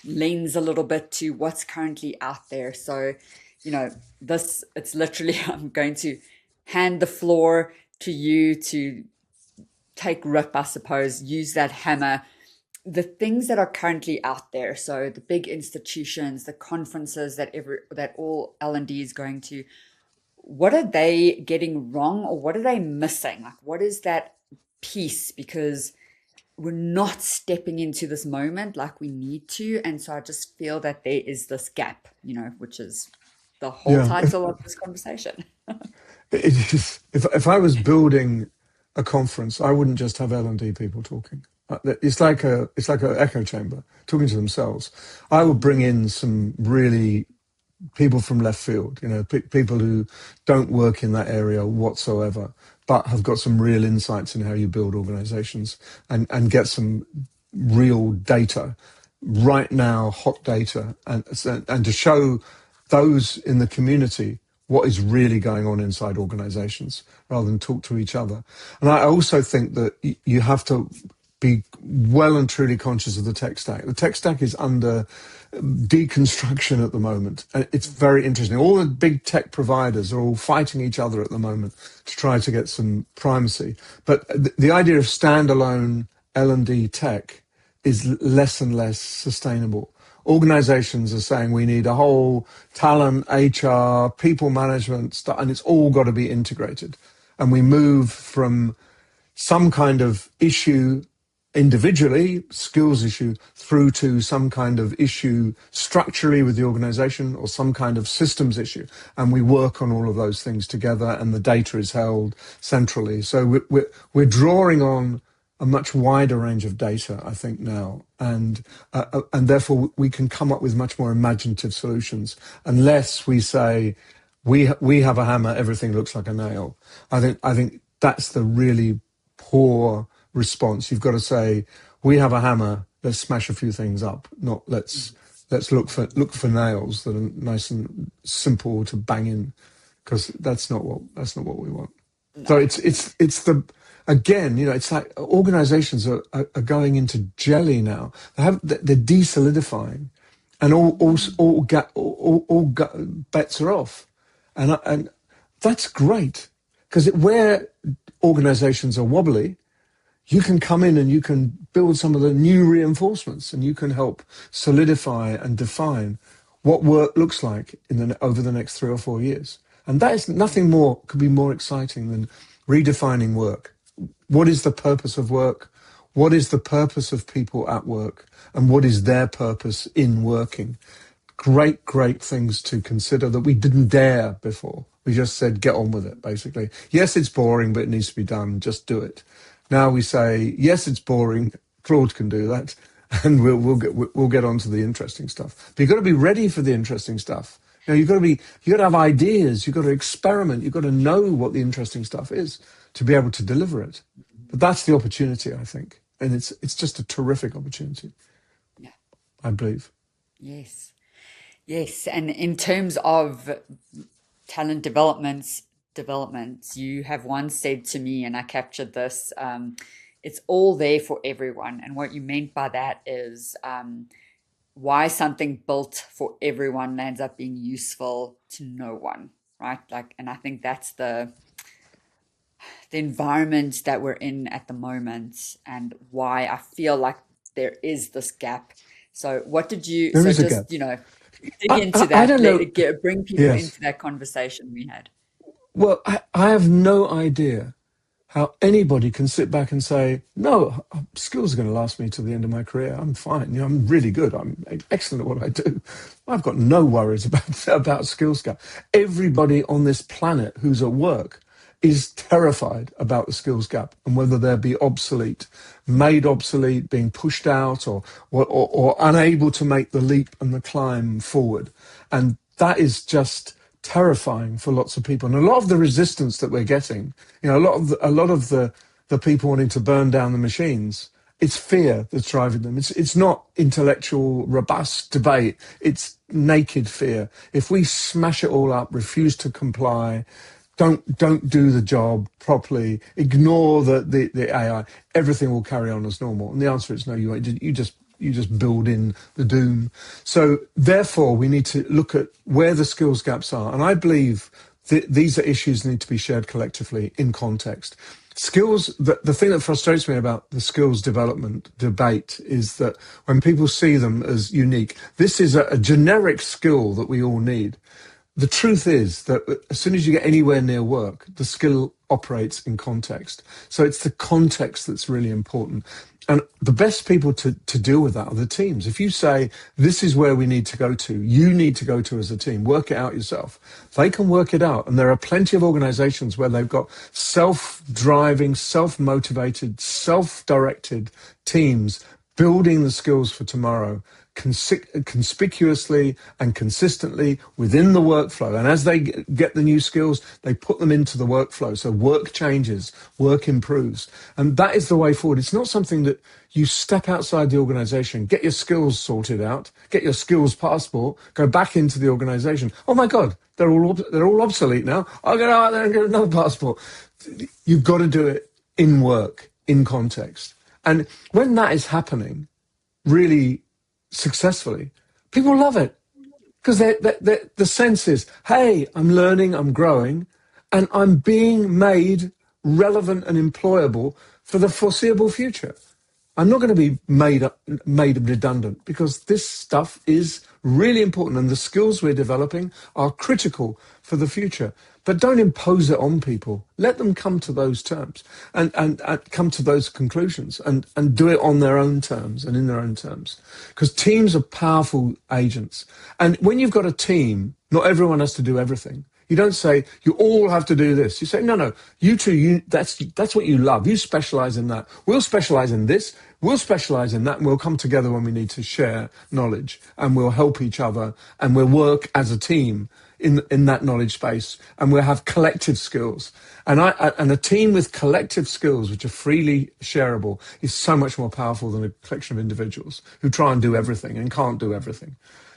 [SPEAKER 2] lens a little bit to what's currently out there. So, this it's literally I'm going to hand the floor to you to take rip, I suppose, use that hammer. The things that are currently out there, so the big institutions, the conferences that all L&D is going to, what are they getting wrong or what are they missing? Like, what is that piece? Because we're not stepping into this moment like we need to. And so I just feel that there is this gap, which is the whole
[SPEAKER 1] Yeah.
[SPEAKER 2] title of this conversation.
[SPEAKER 1] It is. If I was building a conference, I wouldn't just have L&D people talking. It's like a echo chamber talking to themselves. I would bring in some really people from left field, people who don't work in that area whatsoever, but have got some real insights in how you build organizations and get some real data right now, hot data, and to show those in the community what is really going on inside organizations rather than talk to each other. And I also think that you have to be well and truly conscious of the tech stack. The tech stack is under deconstruction at the moment. And it's very interesting. All the big tech providers are all fighting each other at the moment to try to get some primacy. But the idea of standalone L&D tech is less and less sustainable. Organizations are saying we need a whole talent, HR, people management stuff, and it's all got to be integrated. And we move from some kind of issue individually, skills issue, through to some kind of issue structurally with the organization or some kind of systems issue. And we work on all of those things together and the data is held centrally. So we're drawing on a much wider range of data, I think, now. And therefore we can come up with much more imaginative solutions unless we say, we have a hammer, everything looks like a nail. I think that's the really poor response. You've got to say, we have a hammer, let's smash a few things up, not let's look for nails that are nice and simple to bang in, because that's not what we want. So
[SPEAKER 2] No.
[SPEAKER 1] it's the again, it's like organizations are going into jelly now. They're desolidifying, and all bets are off, and that's great, because where organizations are wobbly, you can come in and you can build some of the new reinforcements, and you can help solidify and define what work looks like over the next 3 or 4 years. And that is nothing more could be more exciting than redefining work. What is the purpose of work? What is the purpose of people at work? And what is their purpose in working? Great things to consider that we didn't dare before. We just said, get on with it, basically. Yes, it's boring, but it needs to be done. Just do it. Now we say, yes, it's boring. Claude can do that, and we'll get on to the interesting stuff. But you've got to be ready for the interesting stuff. You've got to have ideas. You've got to experiment. You've got to know what the interesting stuff is to be able to deliver it. But that's the opportunity, I think, and it's just a terrific opportunity,
[SPEAKER 2] Yeah.
[SPEAKER 1] I believe.
[SPEAKER 2] Yes. Yes. And in terms of talent developments, you have once said to me, and I captured this, it's all there for everyone. And what you meant by that is why something built for everyone ends up being useful to no one, right? Like, and I think that's the environment that we're in at the moment and why I feel like there is this gap. So what did you,
[SPEAKER 1] There
[SPEAKER 2] so
[SPEAKER 1] is a
[SPEAKER 2] just,
[SPEAKER 1] gap.
[SPEAKER 2] dig into
[SPEAKER 1] I
[SPEAKER 2] that,
[SPEAKER 1] don't know.
[SPEAKER 2] bring people
[SPEAKER 1] Yes.
[SPEAKER 2] into that conversation we had.
[SPEAKER 1] Well, I have no idea how anybody can sit back and say, no, skills are going to last me to the end of my career. I'm fine. I'm really good. I'm excellent at what I do. I've got no worries about skills gap. Everybody on this planet who's at work is terrified about the skills gap and whether they'll be obsolete, made obsolete, being pushed out, or unable to make the leap and the climb forward. And that is just terrifying for lots of people. And a lot of the resistance that we're getting, a lot of the people wanting to burn down the machines, it's fear that's driving them. It's not intellectual, robust debate. It's naked fear. If we smash it all up, refuse to comply, don't do the job properly, ignore the AI, everything will carry on as normal. And the answer is no, you won't. You just build in the doom. So therefore, we need to look at where the skills gaps are. And I believe these are issues that need to be shared collectively in context. Skills, the thing that frustrates me about the skills development debate is that when people see them as unique, this is a generic skill that we all need. The truth is that as soon as you get anywhere near work, the skill operates in context. So it's the context that's really important. And the best people to deal with that are the teams. If you say, this is where we need to go to, you need to go to as a team, work it out yourself. They can work it out. And there are plenty of organizations where they've got self-driving, self-motivated, self-directed teams building the skills for tomorrow conspicuously and consistently within the workflow. And as they get the new skills, they put them into the workflow. So work changes, work improves. And that is the way forward. It's not something that you step outside the organization, get your skills sorted out, get your skills passport, go back into the organization. Oh my God, they're all obsolete now. I'll get out there and get another passport. You've got to do it in work, in context. And when that is happening really successfully, people love it because the sense is, hey, I'm learning, I'm growing, and I'm being made relevant and employable for the foreseeable future. I'm not going to be made redundant because this stuff is really important and the skills we're developing are critical for the future. But don't impose it on people. Let them come to those terms and come to those conclusions and do it on their own terms and in their own terms. Because teams are powerful agents. And when you've got a team, not everyone has to do everything. You don't say, you all have to do this. You say, no, you two, that's what you love. You specialize in that. We'll specialize in this. We'll specialize in that. And we'll come together when we need to share knowledge and we'll help each other and we'll work as a team in that knowledge space and we'll have collective skills. And a team with collective skills, which are freely shareable, is so much more powerful than a collection of individuals who try and do everything and can't do everything.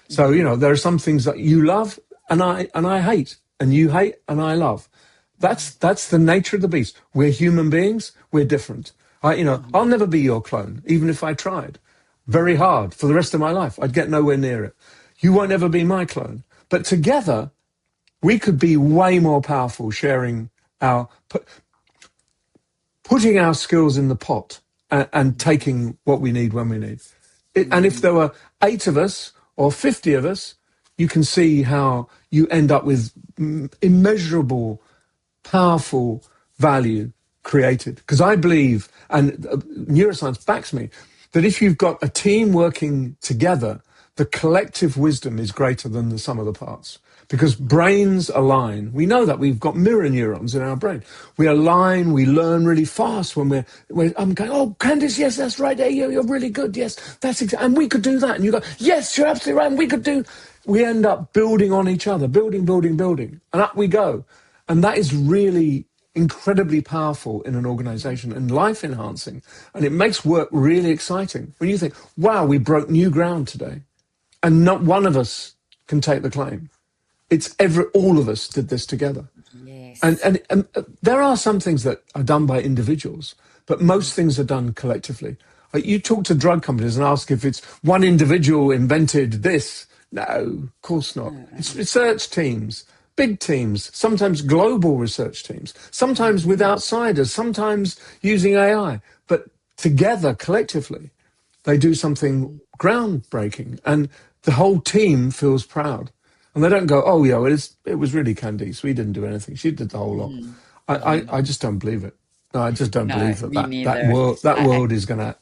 [SPEAKER 1] So, there are some things that you love and I hate. And you hate and I love. That's the nature of the beast. We're human beings. We're different. I'll never be your clone, even if I tried very hard for the rest of my life. I'd get nowhere near it. You won't ever be my clone. But together, we could be way more powerful, sharing putting our skills in the pot and taking what we need when we need. And if there were 8 of us or 50 of us, you can see how you end up with immeasurable, powerful value created. Because I believe, and neuroscience backs me, that if you've got a team working together, the collective wisdom is greater than the sum of the parts. Because brains align. We know that we've got mirror neurons in our brain. We align, we learn really fast when I'm going, oh, Candice, yes, that's right. Hey, you're really good. Yes, that's exactly, and we could do that. And you go, yes, you're absolutely right. And we could do. We end up building on each other, building. And up we go. And that is really incredibly powerful in an organization and life enhancing. And it makes work really exciting. When you think, wow, we broke new ground today. And not one of us can take the claim. It's all of us did this together.
[SPEAKER 2] Yes.
[SPEAKER 1] And there are some things that are done by individuals, but most things are done collectively. Like you talk to drug companies and ask if it's one individual invented this. No, of course not. It's research teams, big teams, sometimes global research teams, sometimes with outsiders, sometimes using AI, but together, collectively, they do something groundbreaking and the whole team feels proud. And they don't go, oh, yeah, it was really Candice. We didn't do anything. She did the whole lot. I just don't believe it. No, I just don't believe that world is gonna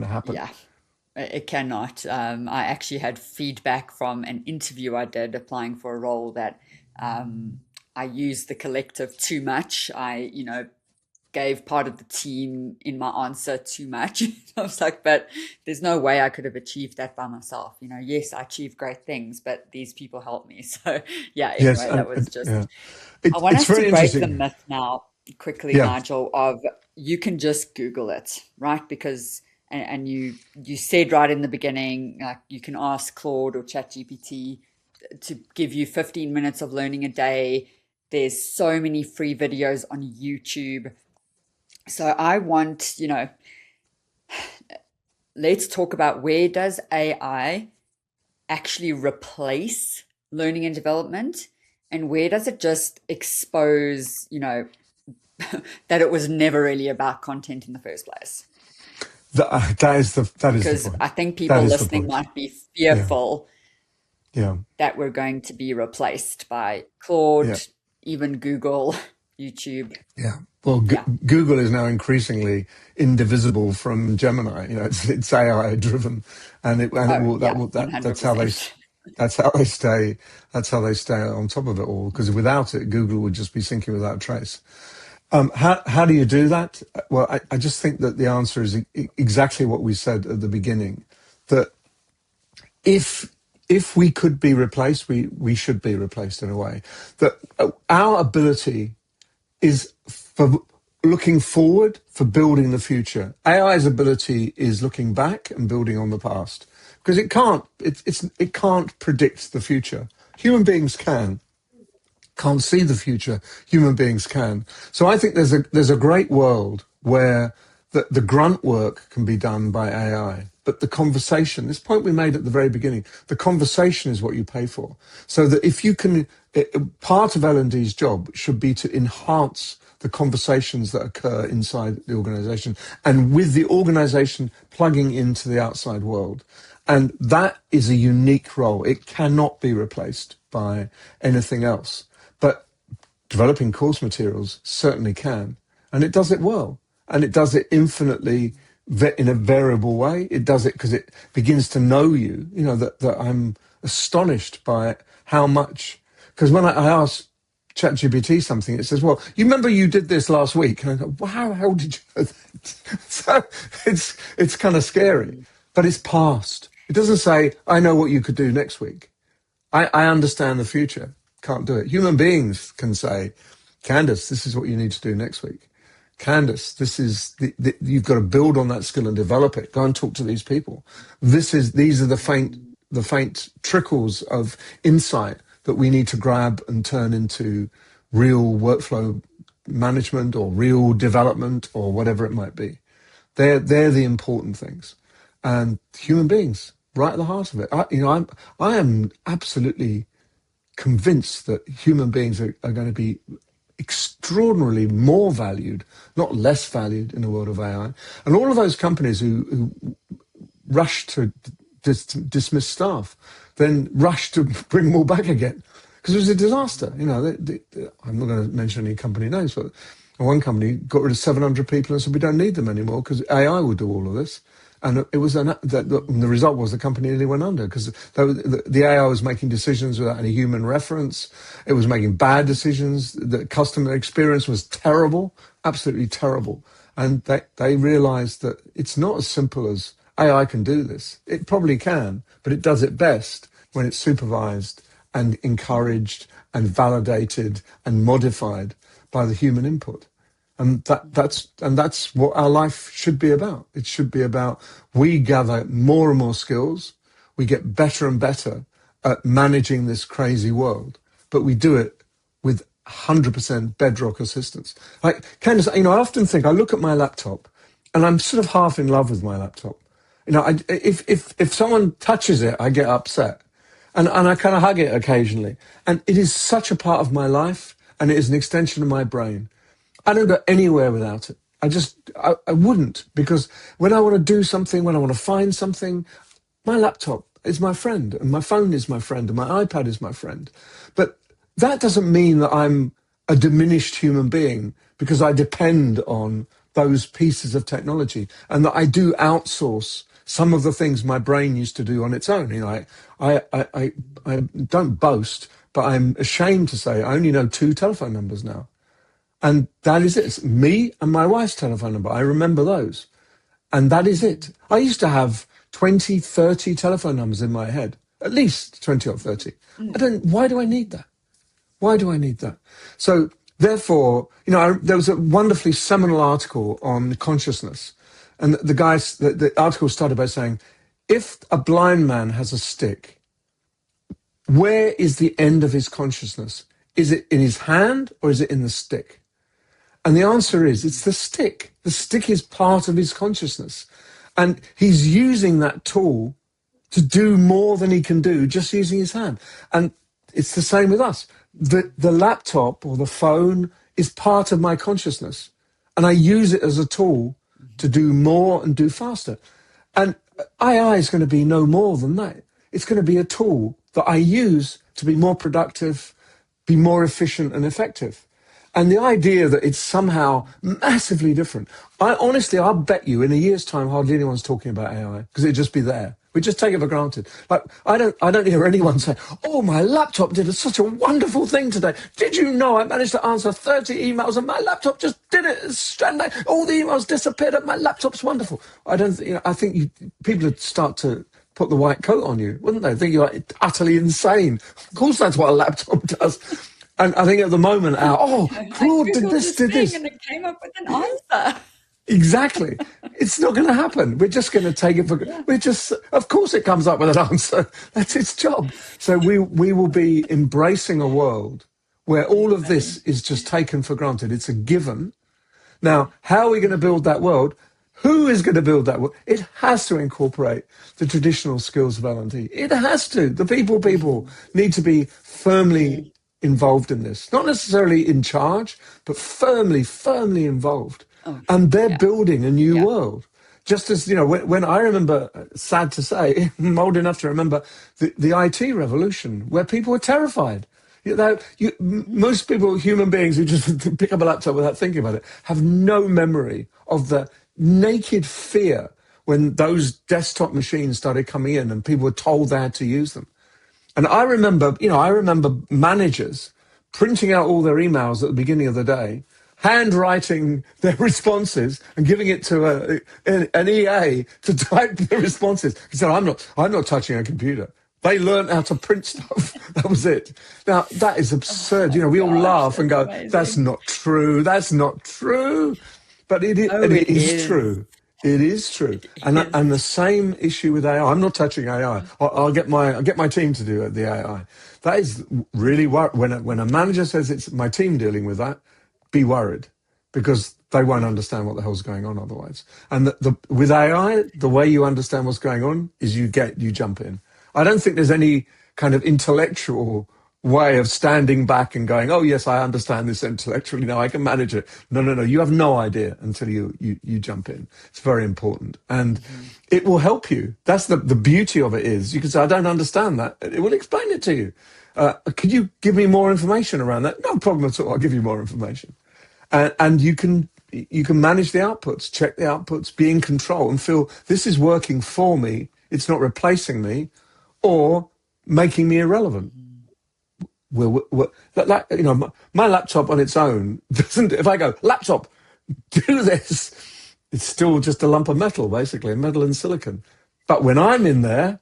[SPEAKER 1] happen.
[SPEAKER 2] Yeah, it cannot. I actually had feedback from an interview I did applying for a role that I used the collective too much. I, gave part of the team in my answer too much. I was like, but there's no way I could have achieved that by myself. Yes, I achieved great things, but these people helped me. So yeah,
[SPEAKER 1] Yes,
[SPEAKER 2] anyway, that was
[SPEAKER 1] yeah,
[SPEAKER 2] just, I want
[SPEAKER 1] it's
[SPEAKER 2] us to
[SPEAKER 1] very
[SPEAKER 2] break the
[SPEAKER 1] interesting.
[SPEAKER 2] myth now quickly,
[SPEAKER 1] Yeah,
[SPEAKER 2] Nigel, of you can just Google it, right? Because and you said right in the beginning, like you can ask Claude or ChatGPT to give you 15 minutes of learning a day. There's so many free videos on YouTube. So I want, let's talk about where does AI actually replace learning and development, and where does it just expose, that it was never really about content in the first place?
[SPEAKER 1] that is the
[SPEAKER 2] Because I
[SPEAKER 1] point.
[SPEAKER 2] think
[SPEAKER 1] That
[SPEAKER 2] people
[SPEAKER 1] is the
[SPEAKER 2] listening
[SPEAKER 1] point.
[SPEAKER 2] might be
[SPEAKER 1] Yeah,
[SPEAKER 2] fearful
[SPEAKER 1] yeah,
[SPEAKER 2] that we're going to be replaced by Claude,
[SPEAKER 1] yeah.
[SPEAKER 2] even Google, YouTube.
[SPEAKER 1] Yeah. Well,
[SPEAKER 2] Yeah.
[SPEAKER 1] Google is now increasingly indivisible from Gemini. It's AI driven, and it
[SPEAKER 2] Oh,
[SPEAKER 1] will
[SPEAKER 2] yeah,
[SPEAKER 1] that's
[SPEAKER 2] 100%.
[SPEAKER 1] that's how they stay on top of it all. Because without it, Google would just be sinking without a trace. How do you do that? Well, I just think that the answer is exactly what we said at the beginning. That if we could be replaced, we should be replaced in a way. That our ability is for looking forward, for building the future. AI's ability is looking back and building on the past because it can't predict the future. Human beings can't see the future. Human beings can. So I think there's a great world where the grunt work can be done by AI, but the conversation, this point we made at the very beginning, the conversation is what you pay for. So that if you can, part of L&D's job should be to enhance the conversations that occur inside the organization and with the organization plugging into the outside world. And that is a unique role. It cannot be replaced by anything else. But developing course materials certainly can. And it does it well. And it does it infinitely in a variable way. It does it because it begins to know you, that I'm astonished by how much, because when I ask ChatGPT something, it says, well, you remember you did this last week? And I go, well, how did you know that? So it's kind of scary, but it's past. It doesn't say, I know what you could do next week. I understand the future. Can't do it. Human beings can say, Candace, this is what you need to do next week. Candace, this is you've got to build on that skill and develop it. Go and talk to these people. These are the faint trickles of insight that we need to grab and turn into real workflow management or real development or whatever it might be. They're the important things, and human beings right at the heart of it. I am absolutely convinced that human beings are going to be extraordinarily more valued, not less valued in the world of AI. And all of those companies who rush to dismiss staff, then rush to bring them all back again. Because it was a disaster. I'm not going to mention any company names, but one company got rid of 700 people and said, we don't need them anymore because AI will do all of this. And it was the result was the company nearly went under because the AI was making decisions without any human reference. It was making bad decisions. The customer experience was terrible, absolutely terrible. And they realized that it's not as simple as AI can do this. It probably can, but it does it best when it's supervised and encouraged and validated and modified by the human input. And that's what our life should be about. It should be about we gather more and more skills, we get better and better at managing this crazy world, but we do it with 100% bedrock assistance. Like Candace, I often think I look at my laptop, and I'm sort of half in love with my laptop. If someone touches it, I get upset, and I kind of hug it occasionally, and it is such a part of my life, and it is an extension of my brain. I don't go anywhere without it. I wouldn't, because when I want to do something, when I want to find something, my laptop is my friend and my phone is my friend and my iPad is my friend. But that doesn't mean that I'm a diminished human being because I depend on those pieces of technology and that I do outsource some of the things my brain used to do on its own. I don't boast, but I'm ashamed to say I only know 2 telephone numbers now. And that is it. It's me and my wife's telephone number. I remember those. And that is it. I used to have 20, 30 telephone numbers in my head, at least 20 or 30. Why do I need that? Why do I need that? So therefore, there was a wonderfully seminal article on consciousness. And the article started by saying, if a blind man has a stick, where is the end of his consciousness? Is it in his hand or is it in the stick? And the answer is, it's the stick. The stick is part of his consciousness. And he's using that tool to do more than he can do just using his hand. And it's the same with us. The laptop or the phone is part of my consciousness. And I use it as a tool to do more and do faster. And AI is going to be no more than that. It's going to be a tool that I use to be more productive, be more efficient and effective. And the idea that it's somehow massively different, I'll bet you in a year's time, hardly anyone's talking about AI because it'd just be there. We just take it for granted. Like, I don't hear anyone say, oh, my laptop did such a wonderful thing today. Did you know I managed to answer 30 emails and my laptop just did it? All the emails disappeared and my laptop's wonderful. I think people would start to put the white coat on you, wouldn't they? Think you're utterly insane. Of course, that's what a laptop does. And I think at the moment, Claude did this.
[SPEAKER 2] And it came up with an answer.
[SPEAKER 1] Exactly. It's not going to happen. We're just going to take it for of course it comes up with an answer. That's its job. So we will be embracing a world where all of this is just taken for granted. It's a given. Now, how are we going to build that world? Who is going to build that world? It has to incorporate the traditional skills of L&D. It has to. The people need to be firmly involved in this. Not necessarily in charge, but firmly involved. And they're building a new world. Just as, when I remember, sad to say, I'm old enough to remember the IT revolution, where people were terrified. Most people, human beings who just pick up a laptop without thinking about it, have no memory of the naked fear when those desktop machines started coming in and people were told they had to use them. And I remember managers printing out all their emails at the beginning of the day, handwriting their responses and giving it to an EA to type the responses. He said, I'm not touching a computer. They learned how to print stuff. That was it. Now, that is absurd. We all laugh and go, amazing. That's not true. That's not true. But it is true. It is true. And the same issue with AI. I'm not touching AI. I'll get my team to do the AI. That is really when a manager says it's my team dealing with that, be worried, because they won't understand what the hell's going on otherwise. And with AI, the way you understand what's going on is you jump in. I don't think there's any kind of intellectual way of standing back and going, oh, yes, I understand this intellectually. Now I can manage it. No. You have no idea until you jump in. It's very important. And it will help you. That's the beauty of it is you can say, I don't understand that. It will explain it to you. Could you give me more information around that? No problem at all. I'll give you more information. And you can manage the outputs, check the outputs, be in control and feel this is working for me. It's not replacing me or making me irrelevant. My laptop on its own doesn't. If I go, laptop, do this, it's still just a lump of metal, basically, metal and silicon. But when I'm in there,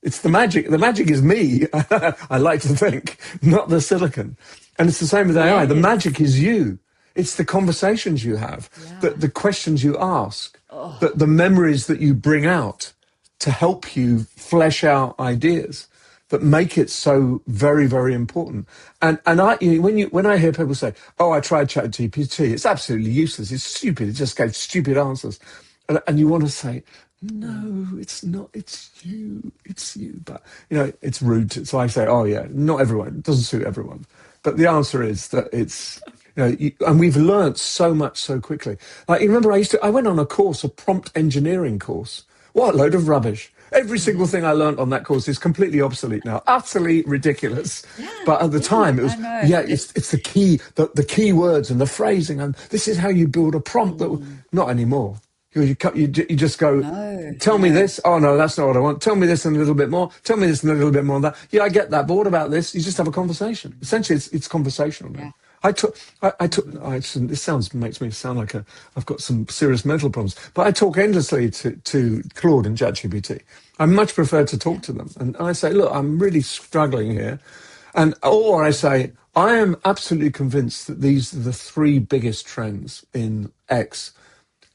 [SPEAKER 1] it's the magic. The magic is me. I like to think, not the silicon. And it's the same with AI. The magic is you. It's the conversations you have, the questions you ask, the memories that you bring out to help you flesh out ideas that make it so very, very important. And when I hear people say, "Oh, I tried ChatGPT, it's absolutely useless. It's stupid. It just gave stupid answers," and you want to say, "No, it's not. It's you. It's you." But it's rude. So I say, "Oh yeah, not everyone. It doesn't suit everyone." But the answer is that it's. And we've learnt so much so quickly. Like, you remember I went on a prompt engineering course. What a load of rubbish. Every single thing I learnt on that course is completely obsolete now, utterly ridiculous. Yeah, but at the time, it was, it's the key words and the phrasing, and this is how you build a prompt. Not anymore. You just go,
[SPEAKER 2] No,
[SPEAKER 1] tell me
[SPEAKER 2] no.
[SPEAKER 1] this. Oh, no, that's not what I want. Tell me this and a little bit more. Tell me this and a little bit more of that. Yeah, I get that. But what about this? You just have a conversation. Essentially, it's conversational now.
[SPEAKER 2] Yeah.
[SPEAKER 1] This makes me sound like I've got some serious mental problems, but I talk endlessly to Claude and ChatGPT. I much prefer to talk
[SPEAKER 2] Yeah.
[SPEAKER 1] to them. And I say, look, I'm really struggling here. Or I say, I am absolutely convinced that these are the three biggest trends in X.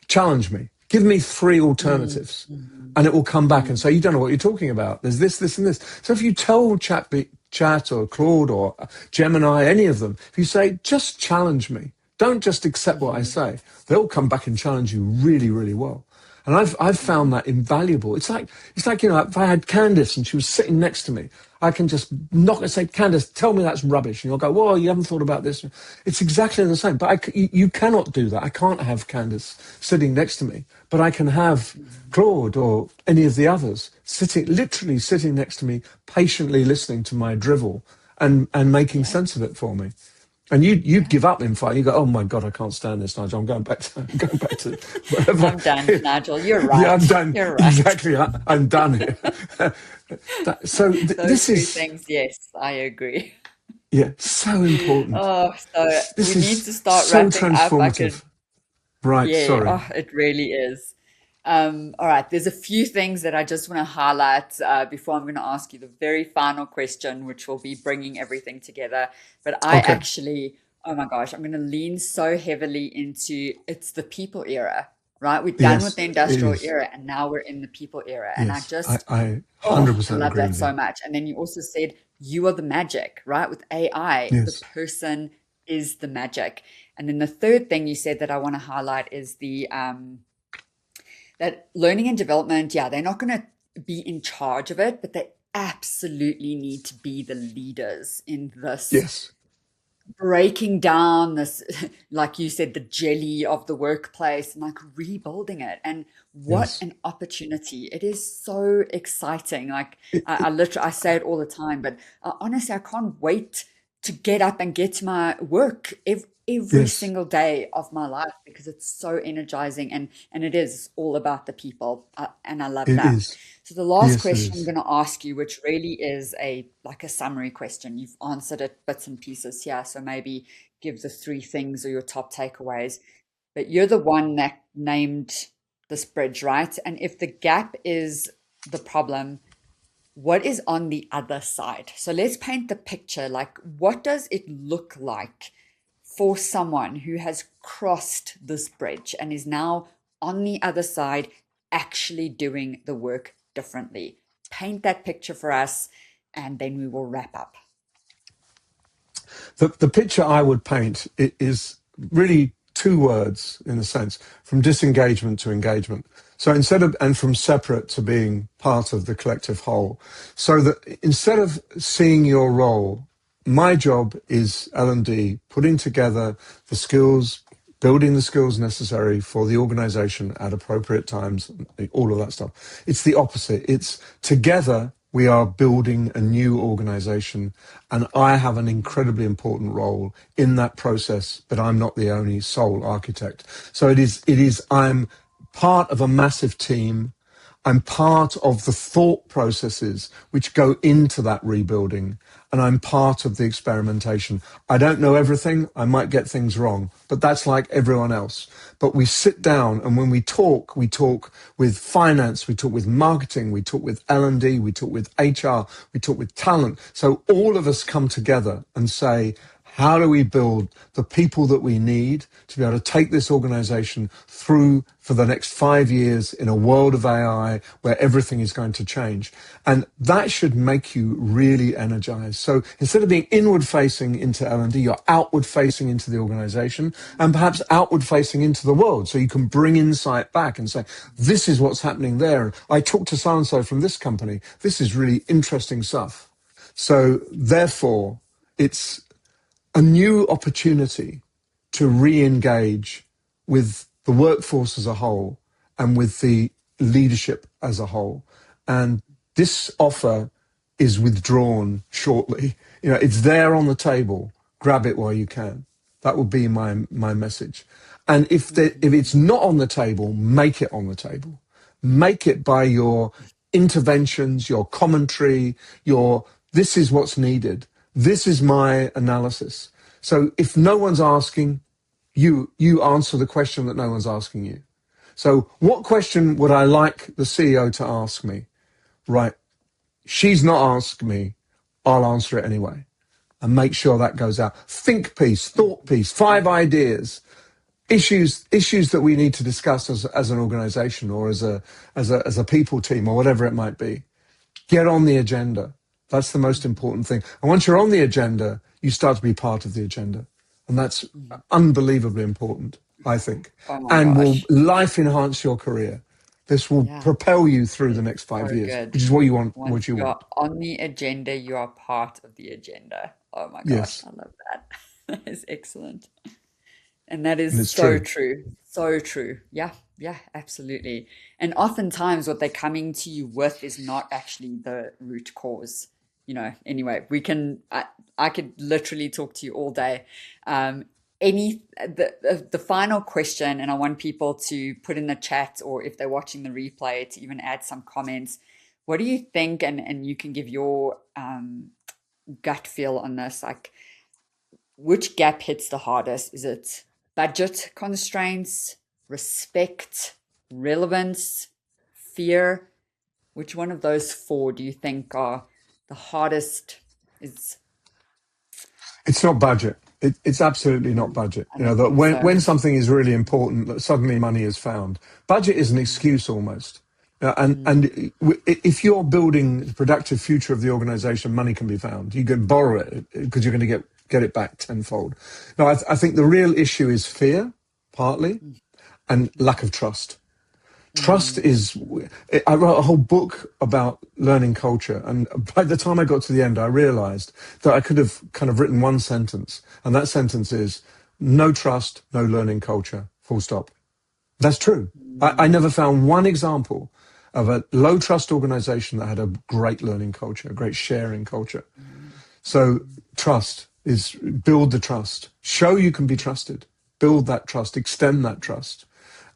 [SPEAKER 1] Challenge me. Give me three
[SPEAKER 2] Mm,
[SPEAKER 1] alternatives.
[SPEAKER 2] mm,
[SPEAKER 1] And it will come back and
[SPEAKER 2] mm,
[SPEAKER 1] say, you don't know what you're talking about. There's this, and this. So if you tell Chat or Claude or Gemini, any of them, if you say, just challenge me, don't just accept what I
[SPEAKER 2] mm,
[SPEAKER 1] say, they'll come back and challenge you really, really well. And I've found that invaluable. It's like, if I had Candice and she was sitting next to me, I can just knock and say, Candice, tell me that's rubbish. And you'll go, well, you haven't thought about this. It's exactly the same. But you cannot do that. I can't have Candice sitting next to me, but I can have Claude or any of the others literally sitting next to me, patiently listening to my drivel and making
[SPEAKER 2] yeah.
[SPEAKER 1] sense of it for me. And you'd
[SPEAKER 2] Yeah.
[SPEAKER 1] give up in fight. You go, oh my God, I can't stand this, Nigel. I'm going back to whatever.
[SPEAKER 2] I'm done, Nigel. You're
[SPEAKER 1] Yeah, I'm
[SPEAKER 2] right.
[SPEAKER 1] done.
[SPEAKER 2] You're right.
[SPEAKER 1] Exactly. I'm done here. So
[SPEAKER 2] Those
[SPEAKER 1] this
[SPEAKER 2] three
[SPEAKER 1] is,
[SPEAKER 2] things, yes, I agree.
[SPEAKER 1] yeah, so important.
[SPEAKER 2] Oh, so we
[SPEAKER 1] This
[SPEAKER 2] need
[SPEAKER 1] is
[SPEAKER 2] to start
[SPEAKER 1] so
[SPEAKER 2] wrapping up. I could,
[SPEAKER 1] transformative. Right.
[SPEAKER 2] yeah,
[SPEAKER 1] Sorry.
[SPEAKER 2] oh, it really is. All right, there's a few things that I just want to highlight before I'm going to ask you the very final question, which will be bringing everything together. But I
[SPEAKER 1] Okay.
[SPEAKER 2] actually, oh my gosh, I'm going to lean so heavily into it's the people era, right? We're done with
[SPEAKER 1] Yes,
[SPEAKER 2] the
[SPEAKER 1] it
[SPEAKER 2] industrial
[SPEAKER 1] is.
[SPEAKER 2] era and now we're in the people era. And I
[SPEAKER 1] Yes.
[SPEAKER 2] just,
[SPEAKER 1] I
[SPEAKER 2] I
[SPEAKER 1] 100%
[SPEAKER 2] love
[SPEAKER 1] agree
[SPEAKER 2] that
[SPEAKER 1] with you.
[SPEAKER 2] so much. And then you also said you are the magic, right? With AI, the
[SPEAKER 1] Yes.
[SPEAKER 2] person is the magic. And then the third thing you said that I want to highlight is the that learning and development, yeah, they're not going to be in charge of it, but they absolutely need to be the leaders in this
[SPEAKER 1] Yes.
[SPEAKER 2] breaking down this, like you said, the jelly of the workplace and like rebuilding it. And what
[SPEAKER 1] Yes.
[SPEAKER 2] an opportunity. It is so exciting. Like
[SPEAKER 1] It,
[SPEAKER 2] I literally, I say it all the time, but honestly, I can't wait to get up and get to my work every
[SPEAKER 1] yes.
[SPEAKER 2] single day of my life because it's so energizing and it is all about the people. And I love
[SPEAKER 1] It
[SPEAKER 2] that.
[SPEAKER 1] is.
[SPEAKER 2] So the last
[SPEAKER 1] Yes, it
[SPEAKER 2] question I'm
[SPEAKER 1] is.
[SPEAKER 2] going to ask you, which really is a like a summary question, you've answered it bits and pieces here, so maybe give the three things or your top takeaways. But you're the one that named this bridge, right? And if the gap is the problem, what is on the other side? So let's paint the picture. Like, what does it look like for someone who has crossed this bridge and is now on the other side, actually doing the work differently? Paint that picture for us, and then we will wrap up.
[SPEAKER 1] The picture I would paint is really two words in a sense, from disengagement to engagement. So and from separate to being part of the collective whole. So that instead of seeing your role, my job is L&D, putting together the skills, building the skills necessary for the organization at appropriate times, all of that stuff. It's the opposite. It's together we are building a new organization, and I have an incredibly important role in that process, but I'm not the only sole architect. So I'm part of a massive team. I'm part of the thought processes which go into that rebuilding, and I'm part of the experimentation. I don't know everything. I might get things wrong, but that's like everyone else. But we sit down, and when we talk with finance, we talk with marketing, we talk with L&D, we talk with HR, we talk with talent. So all of us come together and say, how do we build the people that we need to be able to take this organization through for the next 5 years in a world of AI where everything is going to change? And that should make you really energized. So instead of being inward facing into L&D, you're outward facing into the organization and perhaps outward facing into the world. So you can bring insight back and say, this is what's happening there. I talked to so-and-so from this company. This is really interesting stuff. So therefore, it's a new opportunity to re-engage with the workforce as a whole and with the leadership as a whole. And this offer is withdrawn shortly. It's there on the table. Grab it while you can. That would be my message. And if it's not on the table, make it on the table. Make it by your interventions, your commentary, this is what's needed. This is my analysis. So if no one's asking, you answer the question that no one's asking you. So what question would I like the CEO to ask me? Right. She's not asked me. I'll answer it anyway. And make sure that goes out. Think piece, thought piece, 5 ideas, issues that we need to discuss as an organization or as a people team or whatever it might be. Get on the agenda. That's the most important thing. And once you're on the agenda, you start to be part of the agenda. And that's unbelievably important, I think.
[SPEAKER 2] Oh my
[SPEAKER 1] And will
[SPEAKER 2] gosh.
[SPEAKER 1] life enhance your career. This will
[SPEAKER 2] Yeah.
[SPEAKER 1] propel you through the next 5
[SPEAKER 2] So
[SPEAKER 1] years,
[SPEAKER 2] good.
[SPEAKER 1] which is what you want.
[SPEAKER 2] Once
[SPEAKER 1] What you
[SPEAKER 2] you
[SPEAKER 1] want.
[SPEAKER 2] are on the agenda, you are part of the agenda. Oh my gosh,
[SPEAKER 1] Yes,
[SPEAKER 2] I love that. That is excellent. And that is
[SPEAKER 1] and it's
[SPEAKER 2] so
[SPEAKER 1] true.
[SPEAKER 2] true. So true. Yeah, yeah, absolutely. And oftentimes what they're coming to you with is not actually the root cause. Anyway, I could literally talk to you all day. The final question, and I want people to put in the chat, or if they're watching the replay, to even add some comments. What do you think? And you can give your gut feel on this. Like, which gap hits the hardest? Is it budget constraints, respect, relevance, fear? Which one of those 4 do you think are the hardest? Is
[SPEAKER 1] It's not budget. It's absolutely not budget.
[SPEAKER 2] I
[SPEAKER 1] You know
[SPEAKER 2] don't
[SPEAKER 1] that
[SPEAKER 2] think so.
[SPEAKER 1] when something is really important, that suddenly money is found. Budget is an excuse almost. If you're building the productive future of the organization, money can be found. You can borrow it because you're going to get it back tenfold. Now, I think the real issue is fear, partly, and lack of trust. Trust
[SPEAKER 2] Mm,
[SPEAKER 1] is, I wrote a whole book about learning culture. And by the time I got to the end, I realized that I could have kind of written one sentence. And that sentence is, no trust, no learning culture, full stop. That's true. I
[SPEAKER 2] mm,
[SPEAKER 1] never found one example of a low trust organization that had a great learning culture, a great sharing culture.
[SPEAKER 2] mm,
[SPEAKER 1] So trust is build the trust, show you can be trusted, build that trust, extend that trust,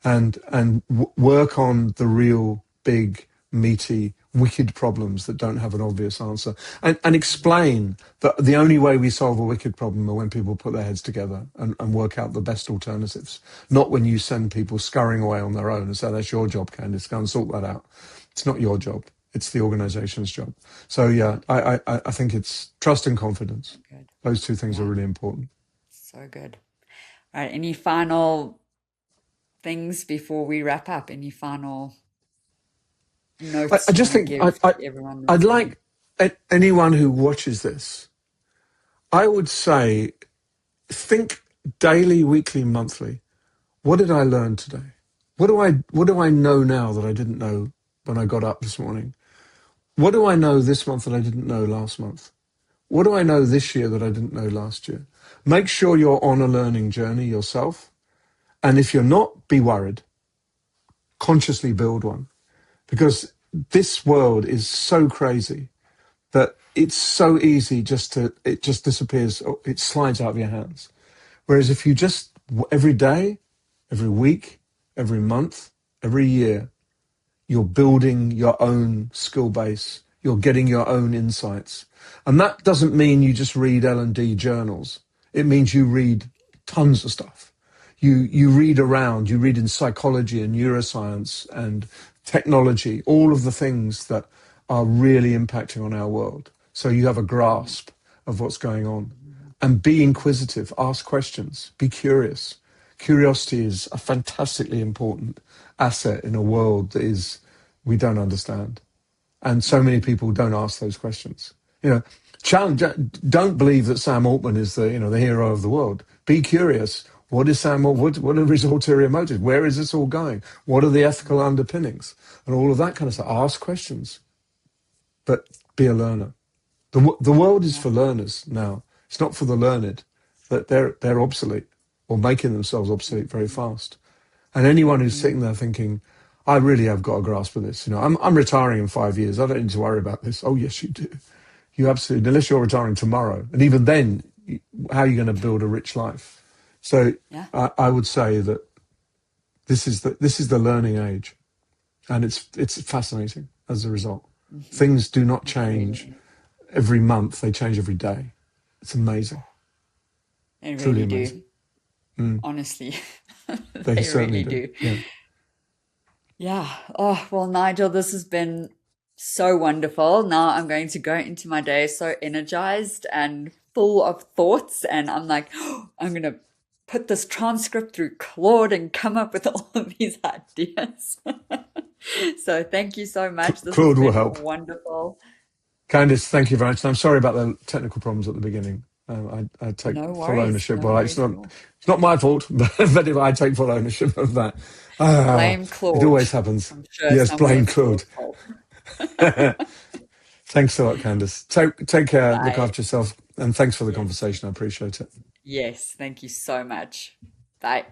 [SPEAKER 1] and work on the real big, meaty, wicked problems that don't have an obvious answer, and explain that the only way we solve a wicked problem are when people put their heads together and work out the best alternatives, not when you send people scurrying away on their own and say, that's your job, Candice, go and sort that out. It's not your job. It's the organization's job. So
[SPEAKER 2] yeah,
[SPEAKER 1] yeah, I think it's trust and confidence.
[SPEAKER 2] good.
[SPEAKER 1] Those 2 things are
[SPEAKER 2] Yeah,
[SPEAKER 1] really important.
[SPEAKER 2] so good. All right, any final things before we wrap up? Any final
[SPEAKER 1] I
[SPEAKER 2] notes you
[SPEAKER 1] just
[SPEAKER 2] want to
[SPEAKER 1] think
[SPEAKER 2] give to everyone
[SPEAKER 1] I'd
[SPEAKER 2] listening?
[SPEAKER 1] like anyone who watches this, I would say, think daily, weekly, monthly. What did I learn today? What do I know now that I didn't know when I got up this morning? What do I know this month that I didn't know last month? What do I know this year that I didn't know last year? Make sure you're on a learning journey yourself. And if you're not, be worried. Consciously build one. Because this world is so crazy that it's so easy it just disappears, it slides out of your hands. Whereas if you just, every day, every week, every month, every year, you're building your own skill base, you're getting your own insights. And that doesn't mean you just read L&D journals. It means you read tons of stuff. You read around, you read in psychology and neuroscience and technology, all of the things that are really impacting on our world. So you have a grasp of what's going on. And be inquisitive, ask questions, be curious. Curiosity is a fantastically important asset in a world that we don't understand. And so many people don't ask those questions. Challenge, don't believe that Sam Altman is the hero of the world. Be curious. What is Sam Altman? What are his ulterior motives? Where is this all going? What are the ethical underpinnings? And all of that kind of stuff. Ask questions, but be a learner. The world is
[SPEAKER 2] Yeah.
[SPEAKER 1] for learners now. It's not for the learned. That they're obsolete or making themselves obsolete very fast. And anyone who's
[SPEAKER 2] Mm,
[SPEAKER 1] sitting there thinking, I really have got a grasp of this. I'm retiring in 5 years. I don't need to worry about this. Oh, yes, you do. You absolutely, unless you're retiring tomorrow. And even then, how are you going to build a rich life? So
[SPEAKER 2] Yeah.
[SPEAKER 1] I would say that this is the learning age, and it's fascinating as a result. Things do not change
[SPEAKER 2] Really.
[SPEAKER 1] every month; they change every day. It's amazing,
[SPEAKER 2] They
[SPEAKER 1] truly
[SPEAKER 2] really
[SPEAKER 1] amazing.
[SPEAKER 2] do. Honestly,
[SPEAKER 1] They
[SPEAKER 2] they
[SPEAKER 1] certainly
[SPEAKER 2] really
[SPEAKER 1] do.
[SPEAKER 2] do.
[SPEAKER 1] Yeah.
[SPEAKER 2] Yeah. Oh, well, Nigel, this has been so wonderful. Now I'm going to go into my day so energized and full of thoughts. And I'm like, I'm going to put this transcript through Claude and come up with all of these ideas. So thank you so much. This has
[SPEAKER 1] Claude will
[SPEAKER 2] been
[SPEAKER 1] help.
[SPEAKER 2] wonderful.
[SPEAKER 1] Candice, thank you very much. And I'm sorry about the technical problems at the beginning. I take
[SPEAKER 2] No
[SPEAKER 1] full
[SPEAKER 2] worries.
[SPEAKER 1] ownership.
[SPEAKER 2] No
[SPEAKER 1] Well,
[SPEAKER 2] worries at all.
[SPEAKER 1] it's not my fault, but if I take full ownership of that. Ah,
[SPEAKER 2] Blame
[SPEAKER 1] it
[SPEAKER 2] Claude.
[SPEAKER 1] always happens.
[SPEAKER 2] I'm sure
[SPEAKER 1] Yes,
[SPEAKER 2] some of
[SPEAKER 1] blame
[SPEAKER 2] it's
[SPEAKER 1] Claude.
[SPEAKER 2] Claude's fault.
[SPEAKER 1] Thanks a lot, Candice. Take care. Look
[SPEAKER 2] Bye.
[SPEAKER 1] after yourself, and thanks for the
[SPEAKER 2] Yes.
[SPEAKER 1] conversation. I appreciate it.
[SPEAKER 2] Yes. Thank you so much. Bye.